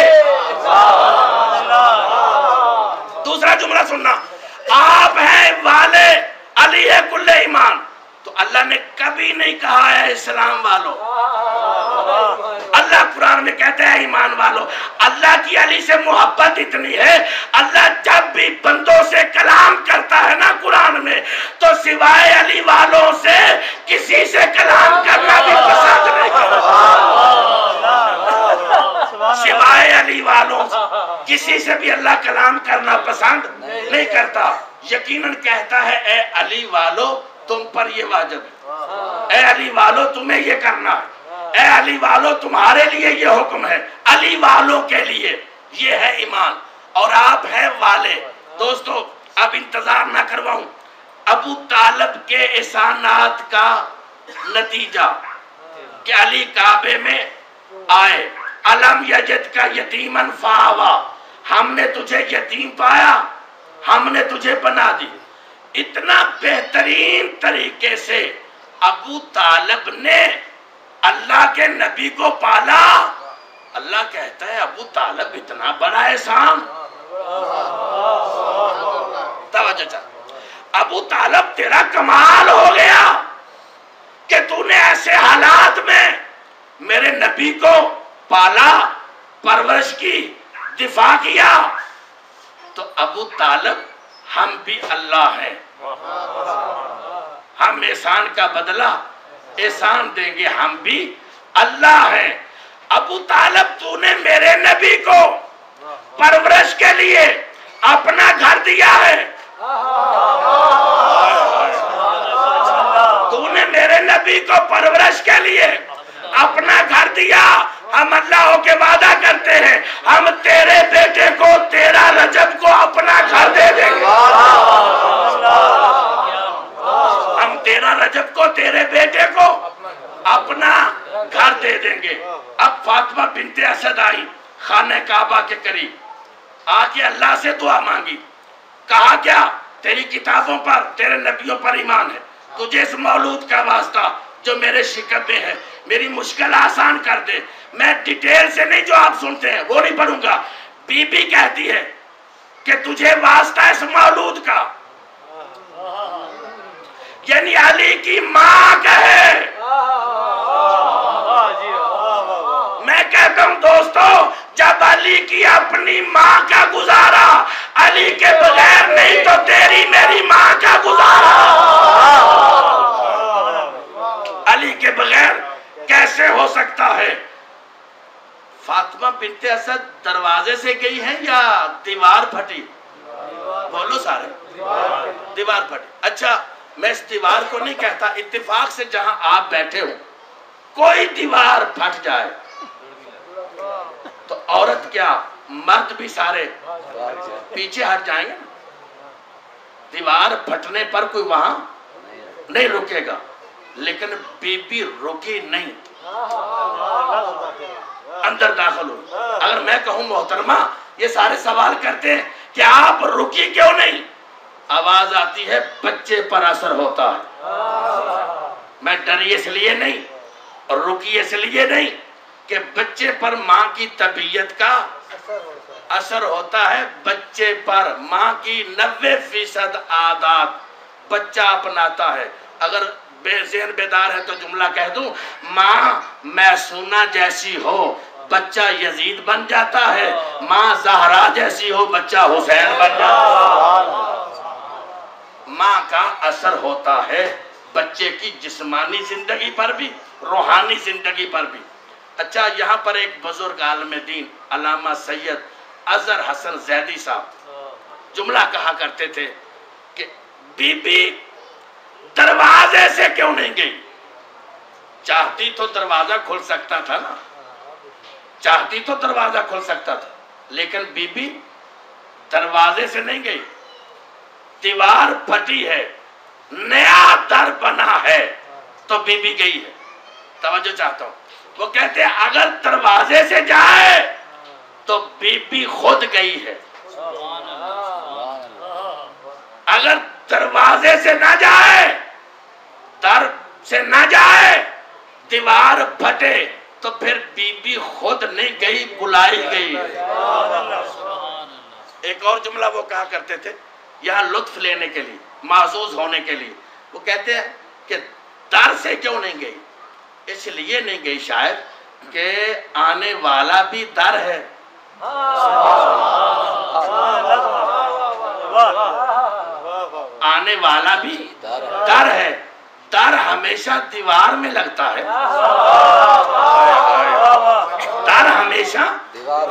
دوسرا جملہ سننا آپ ہیں والے علی ہے کلے ایمان. تو اللہ نے کبھی نہیں کہا ہے اسلام والو اللہ قرآن میں کہتا ہے ایمان والو، اللہ کی علی سے محبت اتنی ہے، اللہ جب بھی بندوں سے کلام کرتا ہے نا قرآن میں، تو سوائے علی والوں سے کسی سے کلام کرنا بھی پسند نہیں کرتا، سوائے علی والوں سے کسی سے بھی اللہ کلام کرنا پسند نہیں کرتا۔ یقیناً کہتا ہے اے علی والو تم پر یہ واجب ہے، اے علی والو تمہیں یہ کرنا ہے، اے علی والو تمہارے لیے یہ حکم ہے، علی والوں کے لیے یہ ہے ایمان، اور آپ ہیں والے۔ دوستو اب انتظار نہ کرواؤں، ابو طالب کے احسانات کا نتیجہ کہ علی کعبے میں آئے، علم یجد کا یتیمن فآوا، ہم نے تجھے یتیم پایا، ہم نے تجھے بنا دی۔ اتنا بہترین طریقے سے ابو طالب نے اللہ کے نبی کو پالا۔ اللہ کہتا ہے ابو طالب اتنا بڑا احسان، توجہ چاہ، ابو طالب تیرا کمال ہو گیا کہ تو نے ایسے حالات میں میرے نبی کو پالا، پرورش کی، دفاع کیا۔ تو ابو طالب ہم بھی اللہ ہیں، ہم احسان کا بدلہ احسان دیں گے، ہم بھی اللہ ہیں۔ ابو طالب تو نے میرے نبی کو پرورش کے لیے اپنا گھر دیا ہے، تو نے میرے نبی کو پرورش کے لیے اپنا گھر دیا۔ ہم اللہ کے وعدہ کرتے ہیں ہم تیرے بیٹے کو، تیرا رجب کو اپنا گھر دے دیں گے، ہم تیرا رجب کو، تیرے بیٹے کو اپنا گھر دے دیں گے۔ اب فاطمہ بنت اسد آئی خانہ کعبہ کے قریب، آ کے اللہ سے دعا مانگی، کہا کیا تیری کتابوں پر، تیرے نبیوں پر ایمان ہے، تجھے اس مولود کا واسطہ جو میرے شکم میں ہے میری مشکل آسان کر دے۔ میں ڈیٹیل سے نہیں جو آپ سنتے ہیں وہ نہیں پڑھوں گا، بی بی کہتی ہے کہ تجھے واسطہ اس مولود کا، یعنی علی کی ماں کہے۔ میں کہتا ہوں دوستو جب علی کی اپنی ماں کا گزارا علی کے بغیر نہیں تو تیری میری ماں کا گزارا علی کے بغیر کیسے ہو سکتا ہے؟ فاطمہ بنت اسد دروازے سے گئی ہیں یا دیوار پھٹی؟ بولو سارے، دیوار پھٹی۔ اچھا میں اس دیوار کو نہیں کہتا، اتفاق سے جہاں آپ بیٹھے ہو کوئی دیوار پھٹ جائے تو عورت کیا مرد بھی سارے پیچھے ہٹ جائیں گے، دیوار پھٹنے پر کوئی وہاں نہیں رکے گا، لیکن بی بی رکی نہیں، اندر داخل ہو۔ اگر میں کہوں محترمہ یہ سارے سوال کرتے ہیں کہ آپ رکی کیوں نہیں، آواز آتی ہے بچے پر اثر ہوتا ہے۔ میں ڈری اس لیے نہیں اور رکی اس لیے نہیں کہ بچے پر ماں کی طبیعت کا اثر ہوتا ہے، بچے پر ماں کی 90% عادات بچہ اپناتا ہے۔ اگر ذہن بیدار ہے تو جملہ کہہ دوں، ماں میسونہ جیسی ہو بچہ یزید بن جاتا ہے، ماں زہرا جیسی ہو بچہ حسین بن جاتا ہے۔ ماں کا اثر ہوتا ہے بچے کی جسمانی زندگی پر بھی، روحانی زندگی پر بھی۔ اچھا یہاں پر ایک بزرگ عالم دین علامہ سید اظہر حسن زیدی صاحب جملہ کہا کرتے تھے کہ بی بی دروازے سے کیوں نہیں گئی؟ چاہتی تو دروازہ کھل سکتا تھا نا، چاہتی تو دروازہ کھل سکتا تھا، لیکن بی بی دروازے سے نہیں گئی، دیوار پھٹی ہے، نیا در بنا ہے تو بی بی گئی ہے۔ توجہ چاہتا ہوں، وہ کہتے ہیں اگر دروازے سے جائے تو بی بی خود گئی ہے، اگر دروازے سے نہ جائے، در سے نہ جائے، دیوار پھٹے تو پھر بی بی خود نہیں گئی، بلائی گئی۔ ایک اور جملہ وہ کہا کرتے تھے یہاں لطف لینے کے لیے، محظوظ ہونے کے لیے، وہ کہتے ہیں کہ در سے کیوں نہیں گئی؟ اس لیے نہیں گئی شاید کہ آنے والا بھی در ہے. آنے والا بھی در ہے. در ہمیشہ دیوار میں لگتا ہے. در ہمیشہ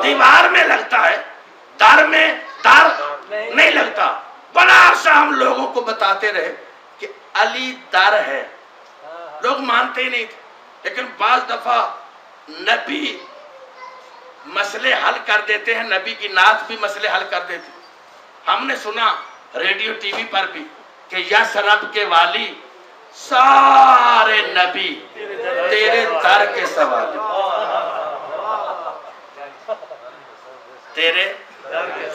دیوار میں لگتا ہے. در میں در نہیں لگتا. بڑا عرصہ ہم لوگوں کو بتاتے رہے کہ علی در ہے. لوگ مانتے ہی نہیں تھے. لیکن بعض دفعہ نبی مسئلے حل کر دیتے ہیں. نبی کی نعت بھی مسئلے حل کر دیتے. ہم نے سنا ریڈیو ٹی وی پر بھی کہ یثرب کے والی سارے نبی تیرے در کے سوالی. تیرے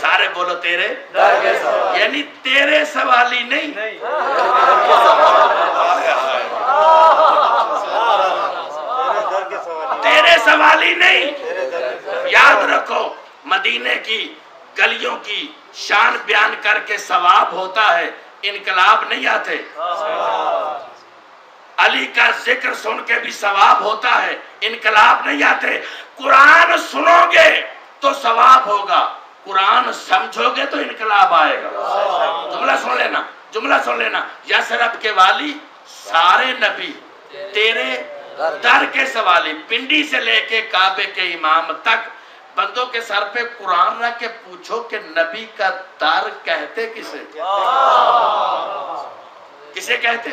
سارے بولو تیرے در کے سوالی. یعنی تیرے سوالی نہیں, تیرے سوالی نہیں. یاد رکھو مدینے کی گلیوں کی شان بیان کر کے ثواب ہوتا ہے, انقلاب نہیں آتے. علی کا ذکر سن کے بھی ثواب ہوتا ہے, انقلاب نہیں آتے. قرآن سنو گے تو ثواب ہوگا, قرآن سمجھو گے تو انقلاب آئے گا. جملہ سن لینا, جملہ سن لینا. یثرب کے والی سارے نبی تیرے در کے سوالی. پنڈی سے لے کے کعبے کے امام تک بندوں کے سر پہ قرآن رکھ کے پوچھو کہ نبی کا در کہتے کسے؟ کسے کہتے؟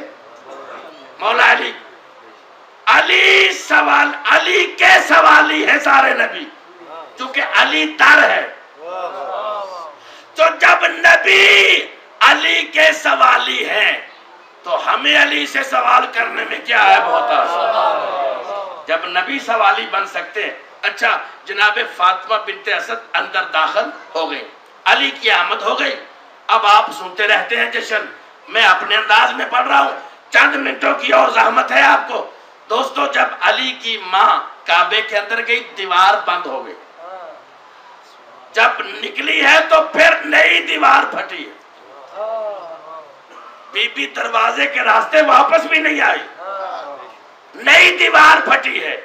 مولا علی. علی سوال, علی کے سوالی ہے سارے نبی, کیونکہ علی در ہے. تو جب نبی علی کے سوالی ہیں تو ہمیں علی سے سوال کرنے میں کیا عیب ہوتا ہے؟ جب نبی سوالی بن سکتے ہیں. اچھا جناب فاطمہ بنت اسد اندر داخل ہو گئی, علی کی آمد ہو گئی. اب آپ سنتے رہتے ہیں جشن, میں اپنے انداز میں پڑھ رہا ہوں, چند منٹوں کی اور زحمت ہے آپ کو. دوستو جب علی کی ماں کعبے کے اندر گئی دیوار بند ہو گئی. جب نکلی ہے تو پھر نئی دیوار پھٹی ہے. بی بی دروازے کے راستے واپس بھی نہیں آئی, نئی دیوار پھٹی ہے.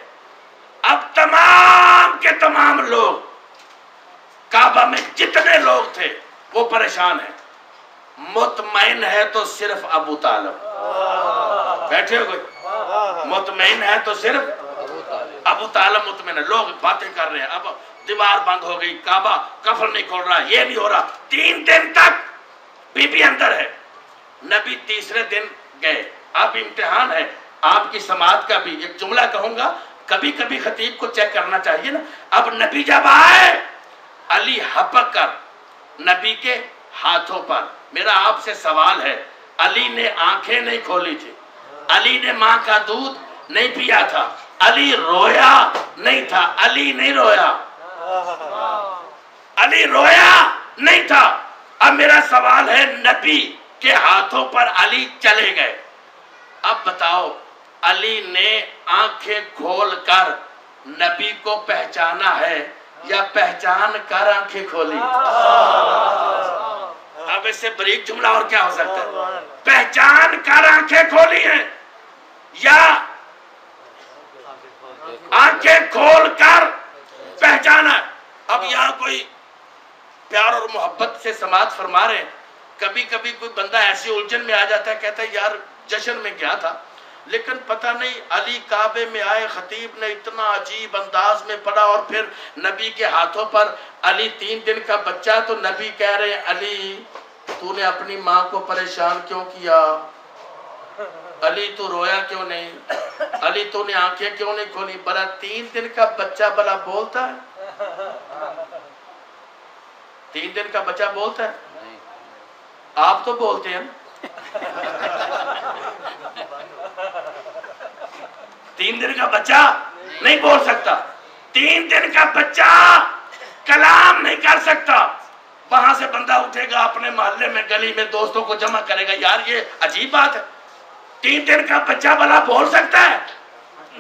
اب تمام کے تمام لوگ کعبہ میں جتنے لوگ تھے وہ پریشان ہیں. مطمئن ہے تو صرف ابو طالب. بیٹھے ہو گئے, مطمئن ہے تو صرف ابو طالب مطمئن ہے. لوگ باتیں کر رہے ہیں. اب دیوار بند ہو گئی, کعبہ کفر نہیں کھول رہا, یہ نہیں ہو رہا. 3 دن تک بی بی اندر ہے. نبی تیسرے دن گئے. اب امتحان ہے آپ کی سماعت کا بھی. ایک جملہ کہوں گا, کبھی کبھی خطیب کو چیک کرنا چاہیے نا. اب نبی جب آئے, علی ہپک کر نبی کے ہاتھوں پر. میرا آپ سے سوال ہے, علی نے آنکھیں نہیں کھولی تھی, علی نے ماں کا دودھ نہیں پیا تھا, علی رویا نہیں تھا, علی نہیں رویا, علی رویا نہیں تھا. اب میرا سوال ہے, نبی کے ہاتھوں پر علی چلے گئے. اب بتاؤ علی نے آنکھیں کھول کر نبی کو پہچانا ہے یا پہچان کر آنکھیں کھولی؟ اب اس سے بریک جملہ اور کیا ہو سکتا ہے؟ پہچان کر آنکھیں کھولی ہیں یا آنکھیں کھول کر پہچانا ہے. اب یہاں کوئی پیار اور محبت سے سماعت فرما رہے ہیں. کبھی کبھی کوئی بندہ ایسی الجھن میں آ جاتا ہے, کہتا ہے یار جشن میں گیا تھا لیکن پتہ نہیں علی کعبے میں آئے, خطیب نے اتنا عجیب انداز میں پڑھا اور پھر نبی کے ہاتھوں پر علی 3 دن کا بچہ, تو نبی کہہ رہے ہیں علی تو نے اپنی ماں کو پریشان کیوں کیا, علی تو رویا کیوں نہیں, علی تو نے آنکھیں کیوں نہیں کھولی. بلا 3 دن کا بچہ بلا بولتا ہے؟ 3 دن کا بچہ بولتا ہے؟ آپ تو بولتے ہیں. 3 دن کا بچہ نہیں بول سکتا. 3 دن کا بچہ کلام نہیں کر سکتا. وہاں سے بندہ اٹھے گا اپنے محلے میں گلی میں دوستوں کو جمع کرے گا, یار یہ عجیب بات ہے, 3 دن کا بچہ بھلا بول سکتا ہے؟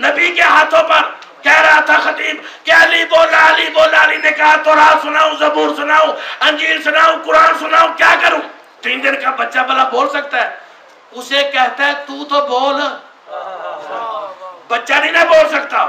نبی کے ہاتھوں پر کہہ رہا تھا خطیب کہ علی بولا, علی بولا. علی نے کہا تورات سناؤں, زبور سناؤں, انجیل سناؤں, قرآن سناؤں, کیا کروں؟ 3 دن کا بچہ بھلا بول سکتا ہے؟ اسے کہتا ہے تو بول. بچہ نہیں نہ بول سکتا.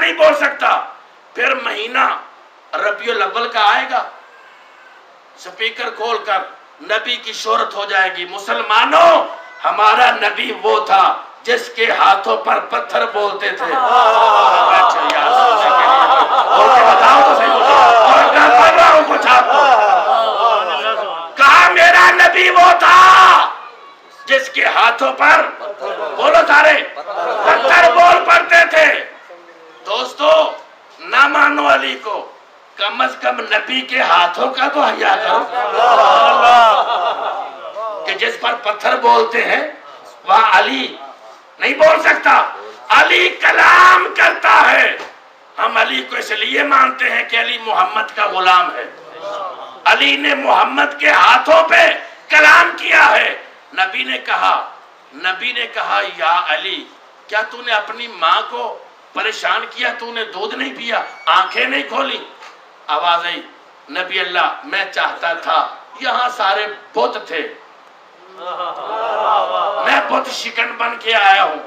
نہیں بول سکتا. پھر مہینہ ربیع الاول کا آئے گا, سپیکر کھول کر نبی کی شہرت ہو جائے گی. مسلمانوں, ہمارا نبی وہ تھا جس کے ہاتھوں پر پتھر بولتے تھے. اچھا یار سننے کے لیے بول کے بتاؤ تو صحیح, اور میں پڑھ رہا ہوں کچھ آپ کو. کہا میرا نبی وہ تھا جس کے ہاتھوں پر, بولو سارے, پتھر بول پڑتے تھے. دوستو نہ مانو علی کو, کم از کم نبی کے ہاتھوں کا تو حیا کرو کہ جس پر پتھر بولتے ہیں وہاں علی نہیں بول سکتا. علی کلام کرتا ہے. ہم علی کو اس لیے مانتے ہیں کہ علی محمد کا غلام ہے. علی نے محمد کے ہاتھوں پہ کلام کیا ہے. نبی نے کہا یا علی, کیا تو نے اپنی ماں کو پریشان کیا؟ تو نے دودھ نہیں پیا, آنکھیں نہیں کھولی؟ آواز آئی, نبی اللہ میں چاہتا تھا, یہاں سارے بت تھے, میں بت شکن بن کے آیا ہوں,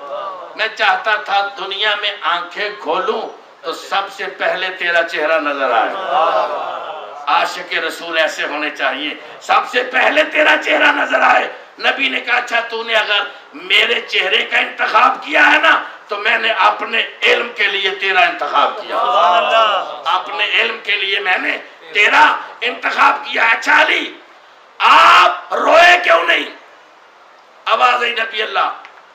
میں چاہتا تھا دنیا میں آنکھیں کھولوں تو سب سے پہلے تیرا چہرہ نظر آئے. عاشق رسول ایسے ہونے چاہیے, سب سے پہلے تیرا چہرہ نظر آئے. نبی نے کہا اچھا تو نے اگر میرے چہرے کا انتخاب کیا ہے نا تو میں نے اپنے علم کے لیے تیرا انتخاب کیا. اپنے علم کے لیے میں نے تیرا انتخاب کیا. اچھا علی آپ روئے کیوں نہیں؟ آواز آئی نبی اللہ,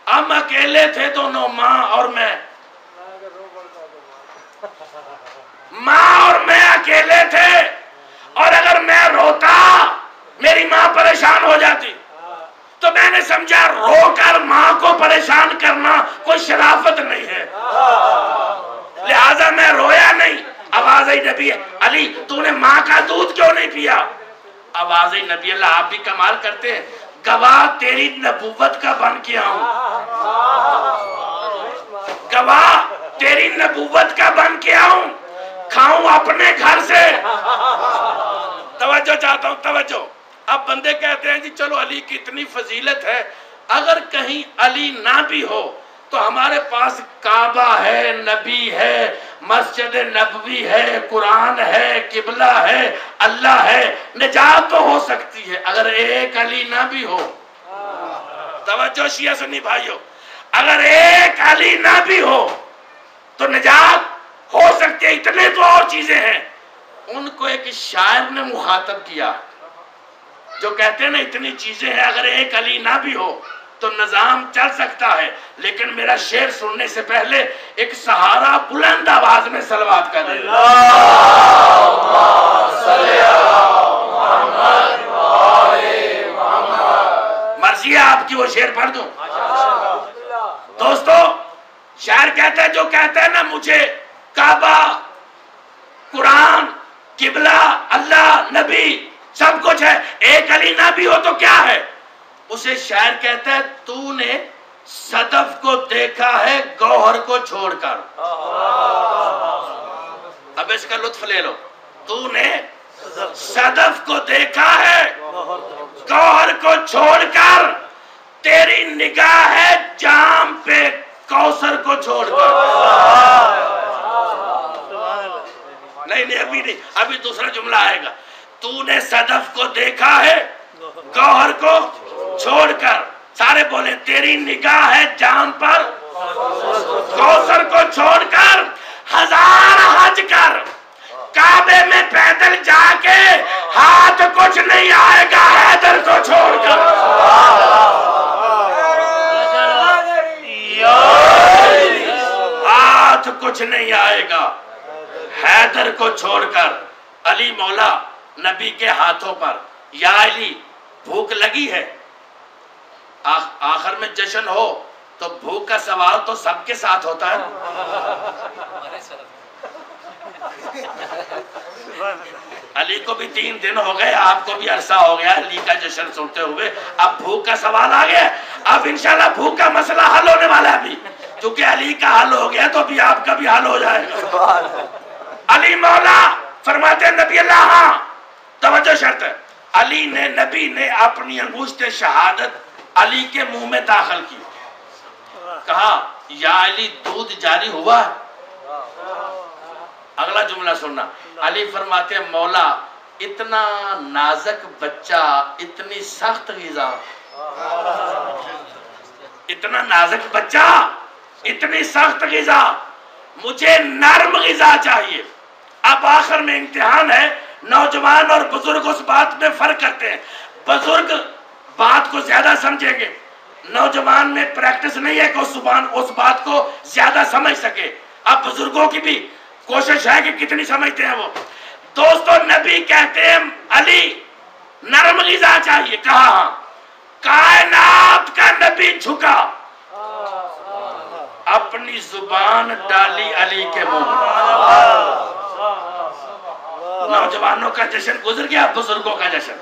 ہم اکیلے تھے دونوں, ماں اور میں اکیلے تھے, اور اگر میں روتا میری ماں پریشان ہو جاتی, تو میں نے سمجھا رو کر ماں کو پریشان کرنا کوئی شرافت نہیں ہے, لہذا میں رویا نہیں. آواز آئی نبی علی تو نے ماں کا دودھ کیوں نہیں پیا؟ آواز آئی نبی اللہ آپ بھی کمال کرتے ہیں, گواہ تیری نبوت کا بن کے آؤں, گواہ تیری نبوت کا بن کے آؤں, کھاؤں اپنے گھر سے. توجہ چاہتا ہوں, توجہ. اب بندے کہتے ہیں جی چلو علی کی اتنی فضیلت ہے, اگر کہیں علی نہ بھی ہو تو ہمارے پاس کعبہ ہے, نبی ہے, مسجد نبوی ہے, قرآن ہے, قبلہ ہے, اللہ ہے, نجات تو ہو سکتی ہے. اگر ایک علی نہ بھی ہو, توجہ شیعہ سنی بھائیو, اگر ایک علی نہ بھی ہو تو نجات ہو سکتی ہے. اتنے تو اور چیزیں ہیں. ان کو ایک شاعر نے مخاطب کیا جو کہتے ہیں نا اتنی چیزیں ہیں, اگر ایک علی نہ بھی ہو تو نظام چل سکتا ہے. لیکن میرا شعر سننے سے پہلے ایک سہارا بلند آواز میں صلوات کا دے. مرضی ہے آپ کی وہ شعر پڑھ دوں؟ دوستو شاعر کہتا ہے, جو کہتا ہے نا مجھے کعبہ, قرآن, قبلہ, اللہ, نبی سب کچھ ہے, ایک علی نہ بھی ہو تو کیا ہے؟ اسے شاعر کہتا ہے تو نے صدف کو دیکھا ہے گوہر کو چھوڑ کر. اب اس کا لطف لے لو. تو نے صدف کو دیکھا ہے گوہر کو چھوڑ کر, تیری نگاہ ہے جام پہ کوثر کو چھوڑ کر. نہیں ابھی نہیں, ابھی دوسرا جملہ آئے گا. تو نے صدف کو دیکھا ہے گوہر کو چھوڑ کر, سارے بولے تیری نگاہ ہے جام پر کوثر کو چھوڑ کر, 1000 حج کر کعبے میں پیدل جا کے ہاتھ کچھ نہیں آئے گا حیدر کو چھوڑ کر. ہاتھ کچھ نہیں آئے گا حیدر کو چھوڑ کر. علی مولا نبی کے ہاتھوں پر, یا علی بھوک لگی ہے, آخر میں جشن ہو تو بھوک کا سوال تو سب کے ساتھ ہوتا ہے. علی کو بھی 3 دن ہو گئے, آپ کو بھی عرصہ ہو گیا علی کا جشن سنتے ہوئے, اب بھوک کا سوال آ گیا. اب انشاءاللہ بھوک کا مسئلہ حل ہونے والا ہے. ابھی کیونکہ علی کا حل ہو گیا تو بھی آپ کا بھی حل ہو جائے گا. علی مولا فرماتے ہیں نبی اللہ, ہاں توجہ شرط ہے, علی نے, نبی نے اپنی انگشت شہادت علی کے منہ میں داخل کی, کہا یا علی دودھ جاری ہوا ہے؟ اگلا جملہ سننا، علی فرماتے ہیں مولا اتنا نازک بچہ، اتنی سخت غذا، اتنا نازک بچہ، اتنی سخت غذا، مجھے نرم غذا چاہیے۔ اب آخر میں امتحان ہے، نوجوان اور بزرگ اس بات میں فرق کرتے ہیں، بزرگ بات کو زیادہ سمجھیں گے، نوجوان میں پریکٹس نہیں ہے کہ اس بات کو زیادہ سمجھ سکے۔ اب بزرگوں کی بھی کوشش ہے کہ کتنی سمجھتے ہیں وہ۔ دوستو نبی کہتے ہیں علی نرم غذا چاہیے، کہا ہاں۔ کائنات کا نبی جھکا، اپنی زبان ڈالی علی کے منہ میں۔ نوجوانوں کا جشن گزر گیا، بزرگوں کا جشن۔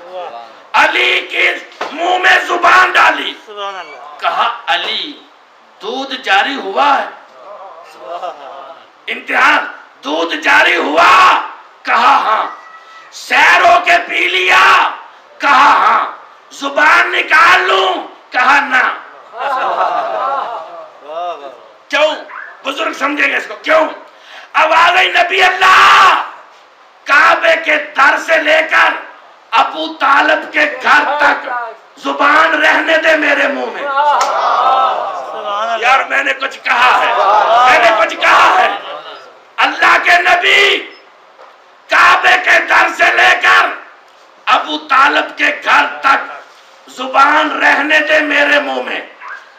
علی کے منہ میں زبان ڈالی، کہا علی دودھ جاری ہوا ہے؟ امتحان، دودھ جاری ہوا؟ کہا ہاں۔ سیر ہو کے پی لیا؟ کہا ہاں۔ زبان نکال لوں؟ کہا نہ۔ کیوں؟ بزرگ سمجھے گا اس کو، کیوں؟ اب آ گئی نبی اللہ، کعبے کے در سے لے کر ابو طالب کے گھر تک زبان رہنے دے میرے منہ میں۔ یار میں نے کچھ کہا ہے، میں نے کچھ کہا ہے۔ اللہ کے نبی کعبے کے در سے لے کر ابو طالب کے گھر تک زبان رہنے دے میرے منہ میں،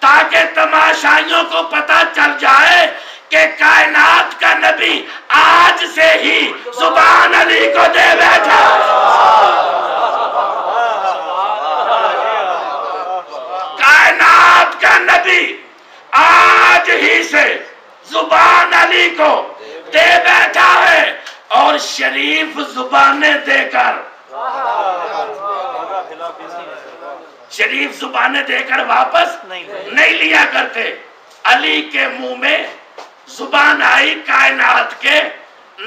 تاکہ تماشائیوں کو پتا چل جائے کہ کائنات کا نبی آج سے ہی زبان علی کو دے بیٹھا۔ کائنات کا نبی آج ہی سے زبان علی کو دے بیٹھا ہے، اور شریف زبانیں دے کر، شریف زبانیں دے کر واپس نہیں لیا کرتے۔ علی کے منہ میں زبان آئی کائنات کے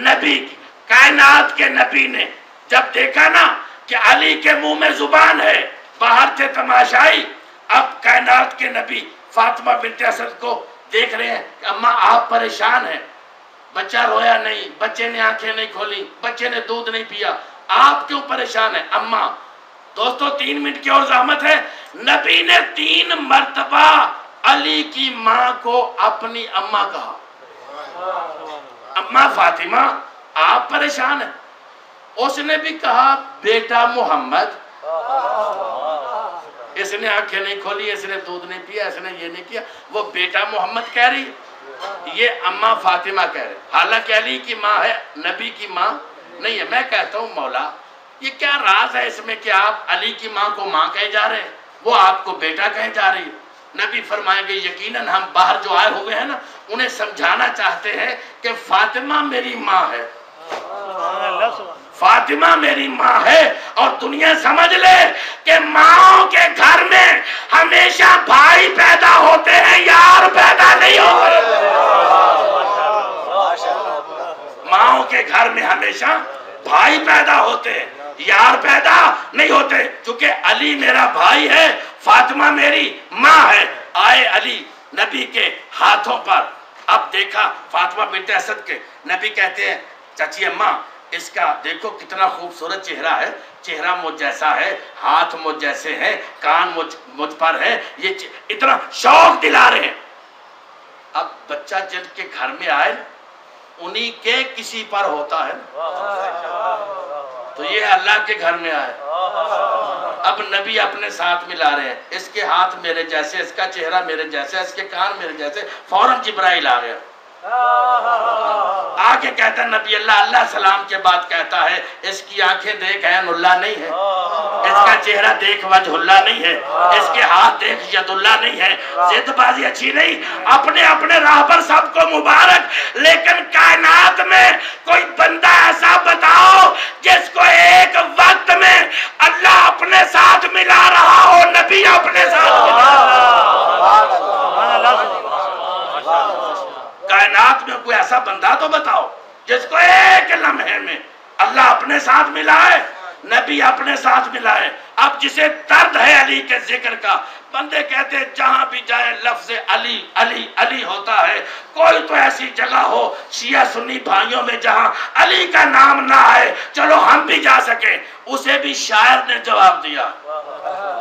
نبی کی۔ کائنات کے نبی نے جب دیکھا نا کہ علی کے منہ میں زبان ہے، باہر تھے تماشائی، اب کائنات کے نبی فاطمہ بنت اسد کو دیکھ رہے ہیں کہ اماں آپ پریشان ہیں، بچہ رویا نہیں، بچے نے آنکھیں نہیں کھولی، بچے نے دودھ نہیں پیا، آپ کیوں پریشان ہیں اماں؟ دوستو 3 منٹ کی اور زحمت ہے، نبی نے 3 مرتبہ علی کی ماں کو اپنی اماں کہا۔ اماں فاطمہ آپ پریشان ہیں؟ اس نے بھی کہا بیٹا محمد، اس نے آنکھیں نہیں کھولی، اس نے دودھ نہیں پیا، اس نے یہ نہیں کیا، وہ بیٹا محمد کہہ رہی، یہ اماں فاطمہ کہہ رہے۔ حالانکہ علی کی ماں ہے، نبی کی ماں نہیں ہے۔ میں کہتا ہوں مولا یہ کیا راز ہے اس میں کہ آپ علی کی ماں کو ماں کہے جا رہے ہیں، وہ آپ کو بیٹا کہے جا رہی ہے؟ نبی فرمائیں گے یقیناً ہم باہر جو آئے ہوئے ہیں نا انہیں سمجھانا چاہتے ہیں کہ فاطمہ میری ماں ہے، فاطمہ میری ماں ہے، اور دنیا سمجھ لے کہ ماں کے گھر میں ہمیشہ بھائی پیدا ہوتے ہیں، یار پیدا نہیں ہوتے۔ ماں کے گھر میں ہمیشہ بھائی پیدا ہوتے ہیں، یار پیدا نہیں ہوتے۔ چونکہ علی میرا بھائی ہے، فاطمہ میری ماں ہے۔ آئے علی نبی کے ہاتھوں پر، اب دیکھا فاطمہ بنت اسد کے، نبی کہتے ہیں چچی اماں اس کا دیکھو کتنا خوبصورت چہرہ ہے، چہرہ مجھ جیسا ہے، ہاتھ مجھ جیسے ہیں، کان مجھ پر ہے، یہ اتنا شوق دلا رہے ہیں۔ اب بچہ جن کے گھر میں آئے انہی کے کسی پر ہوتا ہے، تو یہ اللہ کے گھر میں آئے، اب نبی اپنے ساتھ ملا رہے ہیں، اس کے ہاتھ میرے جیسے، اس کا چہرہ میرے جیسے، اس کے کان میرے جیسے، فوراً جبرائیل آ گیا، آ کے کہتا ہے نبی اللہ، اللہ سلام کے بعد کہتا ہے اس کی آنکھیں دیکھ عین اللہ نہیں ہے، اس کا چہرہ دیکھ وجہ اللہ نہیں ہے، اس کے ہاتھ دیکھ ید اللہ نہیں ہے۔ ضد بازی اچھی نہیں، اپنے اپنے راہ پر سب کو مبارک، لیکن کائنات میں کوئی بندہ ایسا بتاؤ جس کو ایک وقت میں اللہ اپنے ساتھ ملا رہا ہو، نبی اپنے ساتھ ملا کائنات میں کوئی ایسا بندہ تو بتاؤ جس کو ایک لمحے میں اللہ اپنے ساتھ ملائے۔ نبی اپنے ساتھ ملائے. اب جسے درد ہے علی کے ذکر کا، بندے کہتے ہیں جہاں بھی جائے لفظ علی علی علی ہوتا ہے. کوئی تو ایسی جگہ ہو شیعہ سنی بھائیوں میں جہاں علی کا نام نہ آئے، چلو ہم بھی جا سکیں. اسے بھی شاعر نے جواب دیا.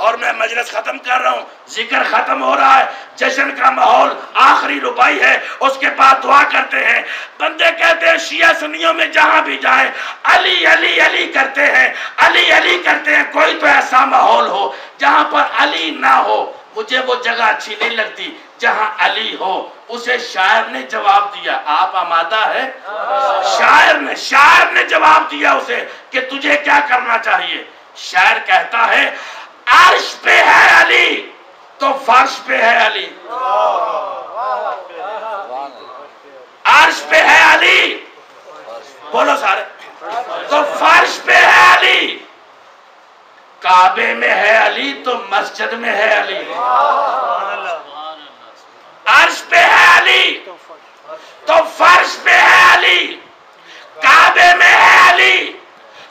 اور میں مجلس ختم کر رہا ہوں، ذکر ختم ہو رہا ہے، جشن کا ماحول، آخری ربائی ہے، اس کے بعد دعا کرتے ہیں. بندے کہتے ہیں شیعہ سنیوں میں جہاں بھی جائیں علی علی علی کرتے ہیں، علی علی کرتے ہیں. کوئی تو ایسا ماحول ہو جہاں پر علی نہ ہو. مجھے وہ جگہ اچھی نہیں لگتی جہاں علی ہو. اسے شاعر نے جواب دیا. آپ آمادہ ہے؟ شاعر نے جواب دیا اسے کہ تجھے کیا کرنا چاہیے. شاعر کہتا ہے عرش پہ ہے علی تو فرش پہ ہے علی. عرش پہ ہے علی، بولو سارے، تو فرش پہ ہے علی. کعبے میں ہے علی تو مسجد میں ہے علی. عرش پہ ہے علی تو فرش پہ ہے علی. کعبے میں ہے علی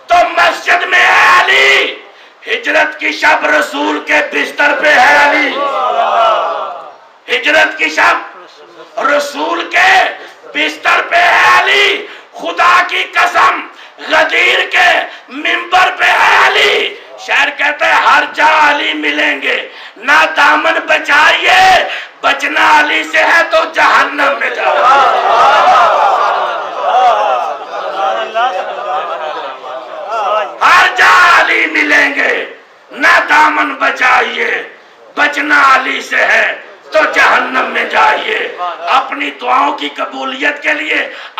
تو مسجد میں ہے علی. ہجرت کی شب رسول کے بستر پہ ہے علی. ہجرت کی شب رسول کے بستر پہ ہے علی. خدا کی قسم غدیر کے منبر پہ ہے علی. شاعر کہتا ہے ہر جا علی ملیں گے، نہ دامن بچائیے، بچنا علی سے ہے تو جہنم میں جاؤ. ہر جا علی ملیں گے، نہ دامن بچائیے، بچنا علی سے ہے تو جہنم میں جائیے. اپنی دعاؤں کی قبولیت کے لیے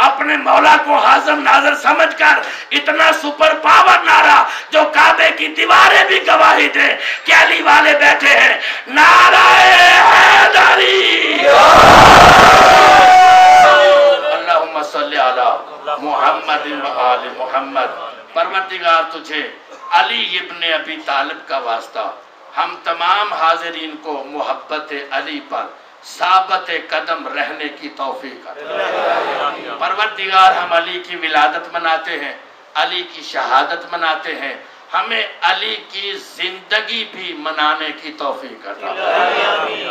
اپنے مولا کو حاضر ناظر سمجھ کر اتنا سپر پاور نعرہ جو کعبے کی دیواریں بھی گواہی دیں کہ علی والے بیٹھے ہیں. نعرہ حیدری. اللہم صلی علی محمد و آل محمد. پروردگار تجھے علی ابن ابی طالب کا واسطہ ہم تمام حاضرین کو محبت علی پر ثابت قدم رہنے کی توفیق عطا. پروردگار ہم علی کی ولادت مناتے ہیں، علی کی شہادت مناتے ہیں، ہمیں علی کی زندگی بھی منانے کی توفیق عطا.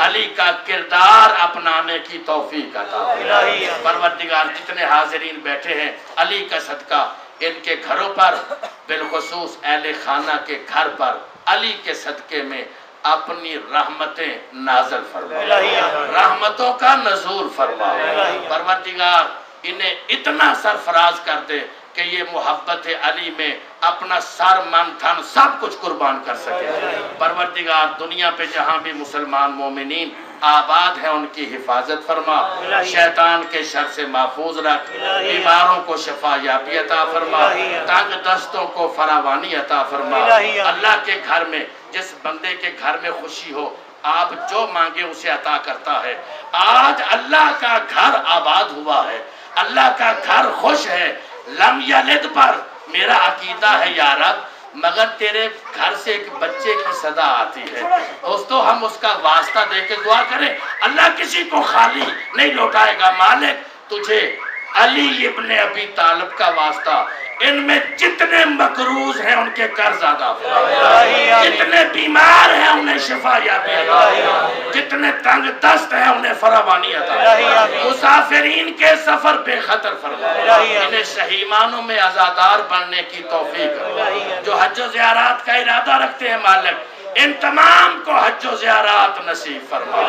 علی کا کردار اپنانے کی توفیق عطا. پروردگار جتنے حاضرین بیٹھے ہیں علی کا صدقہ ان کے گھروں پر، بالخصوص اہل خانہ کے گھر پر علی کے صدقے میں اپنی رحمتیں نازل فرما، رحمتوں کا نزول فرما. پروردگار انہیں اتنا سرفراز کر دے کہ یہ محبت علی میں اپنا سر من دھن سب کچھ قربان کر سکے. پروردگار دنیا پہ جہاں بھی مسلمان مومنین آباد ہیں ان کی حفاظت فرما، شیطان کے شر سے محفوظ رکھ، بیماروں کو شفا یابی عطا فرما، تنگ دستوں کو فراوانی عطا فرما. اللہ کے گھر میں جس بندے کے گھر میں خوشی ہو آپ جو مانگے اسے عطا کرتا ہے. آج اللہ کا گھر آباد ہوا ہے، اللہ کا گھر خوش ہے. لم یلد پر میرا عقیدہ ہے یا رب، مگر تیرے گھر سے ایک بچے کی صدا آتی ہے. دوستو ہم اس کا واسطہ دے کے دعا کریں، اللہ کسی کو خالی نہیں لوٹائے گا. مالک تجھے علی ابن ابی طالب کا واسطہ ان میں جتنے مقروض ہیں ان کے قرض ادا فرما، جتنے بیمار ہیں انہیں شفا یابی عطا، جتنے تنگ دست ہیں انہیں فراوانی عطا، مسافرین کے سفر بے خطر فرما، انہیں صحیح معنوں میں عزادار بننے کی توفیق. جو حج و زیارات کا ارادہ رکھتے ہیں مالک ان تمام کو حج و زیارات نصیب فرما.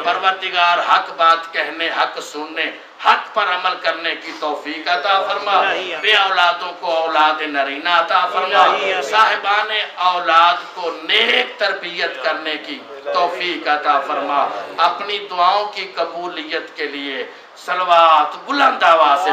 پروردگار حق بات کہنے، حق سننے، حق پر عمل کرنے کی توفیق عطا فرما. بے اولادوں کو اولاد نرینہ عطا فرما، صاحبان اولاد کو نیک تربیت کرنے کی توفیق عطا فرما. اپنی دعاؤں کی قبولیت کے لیے صلوات بلند آواز سے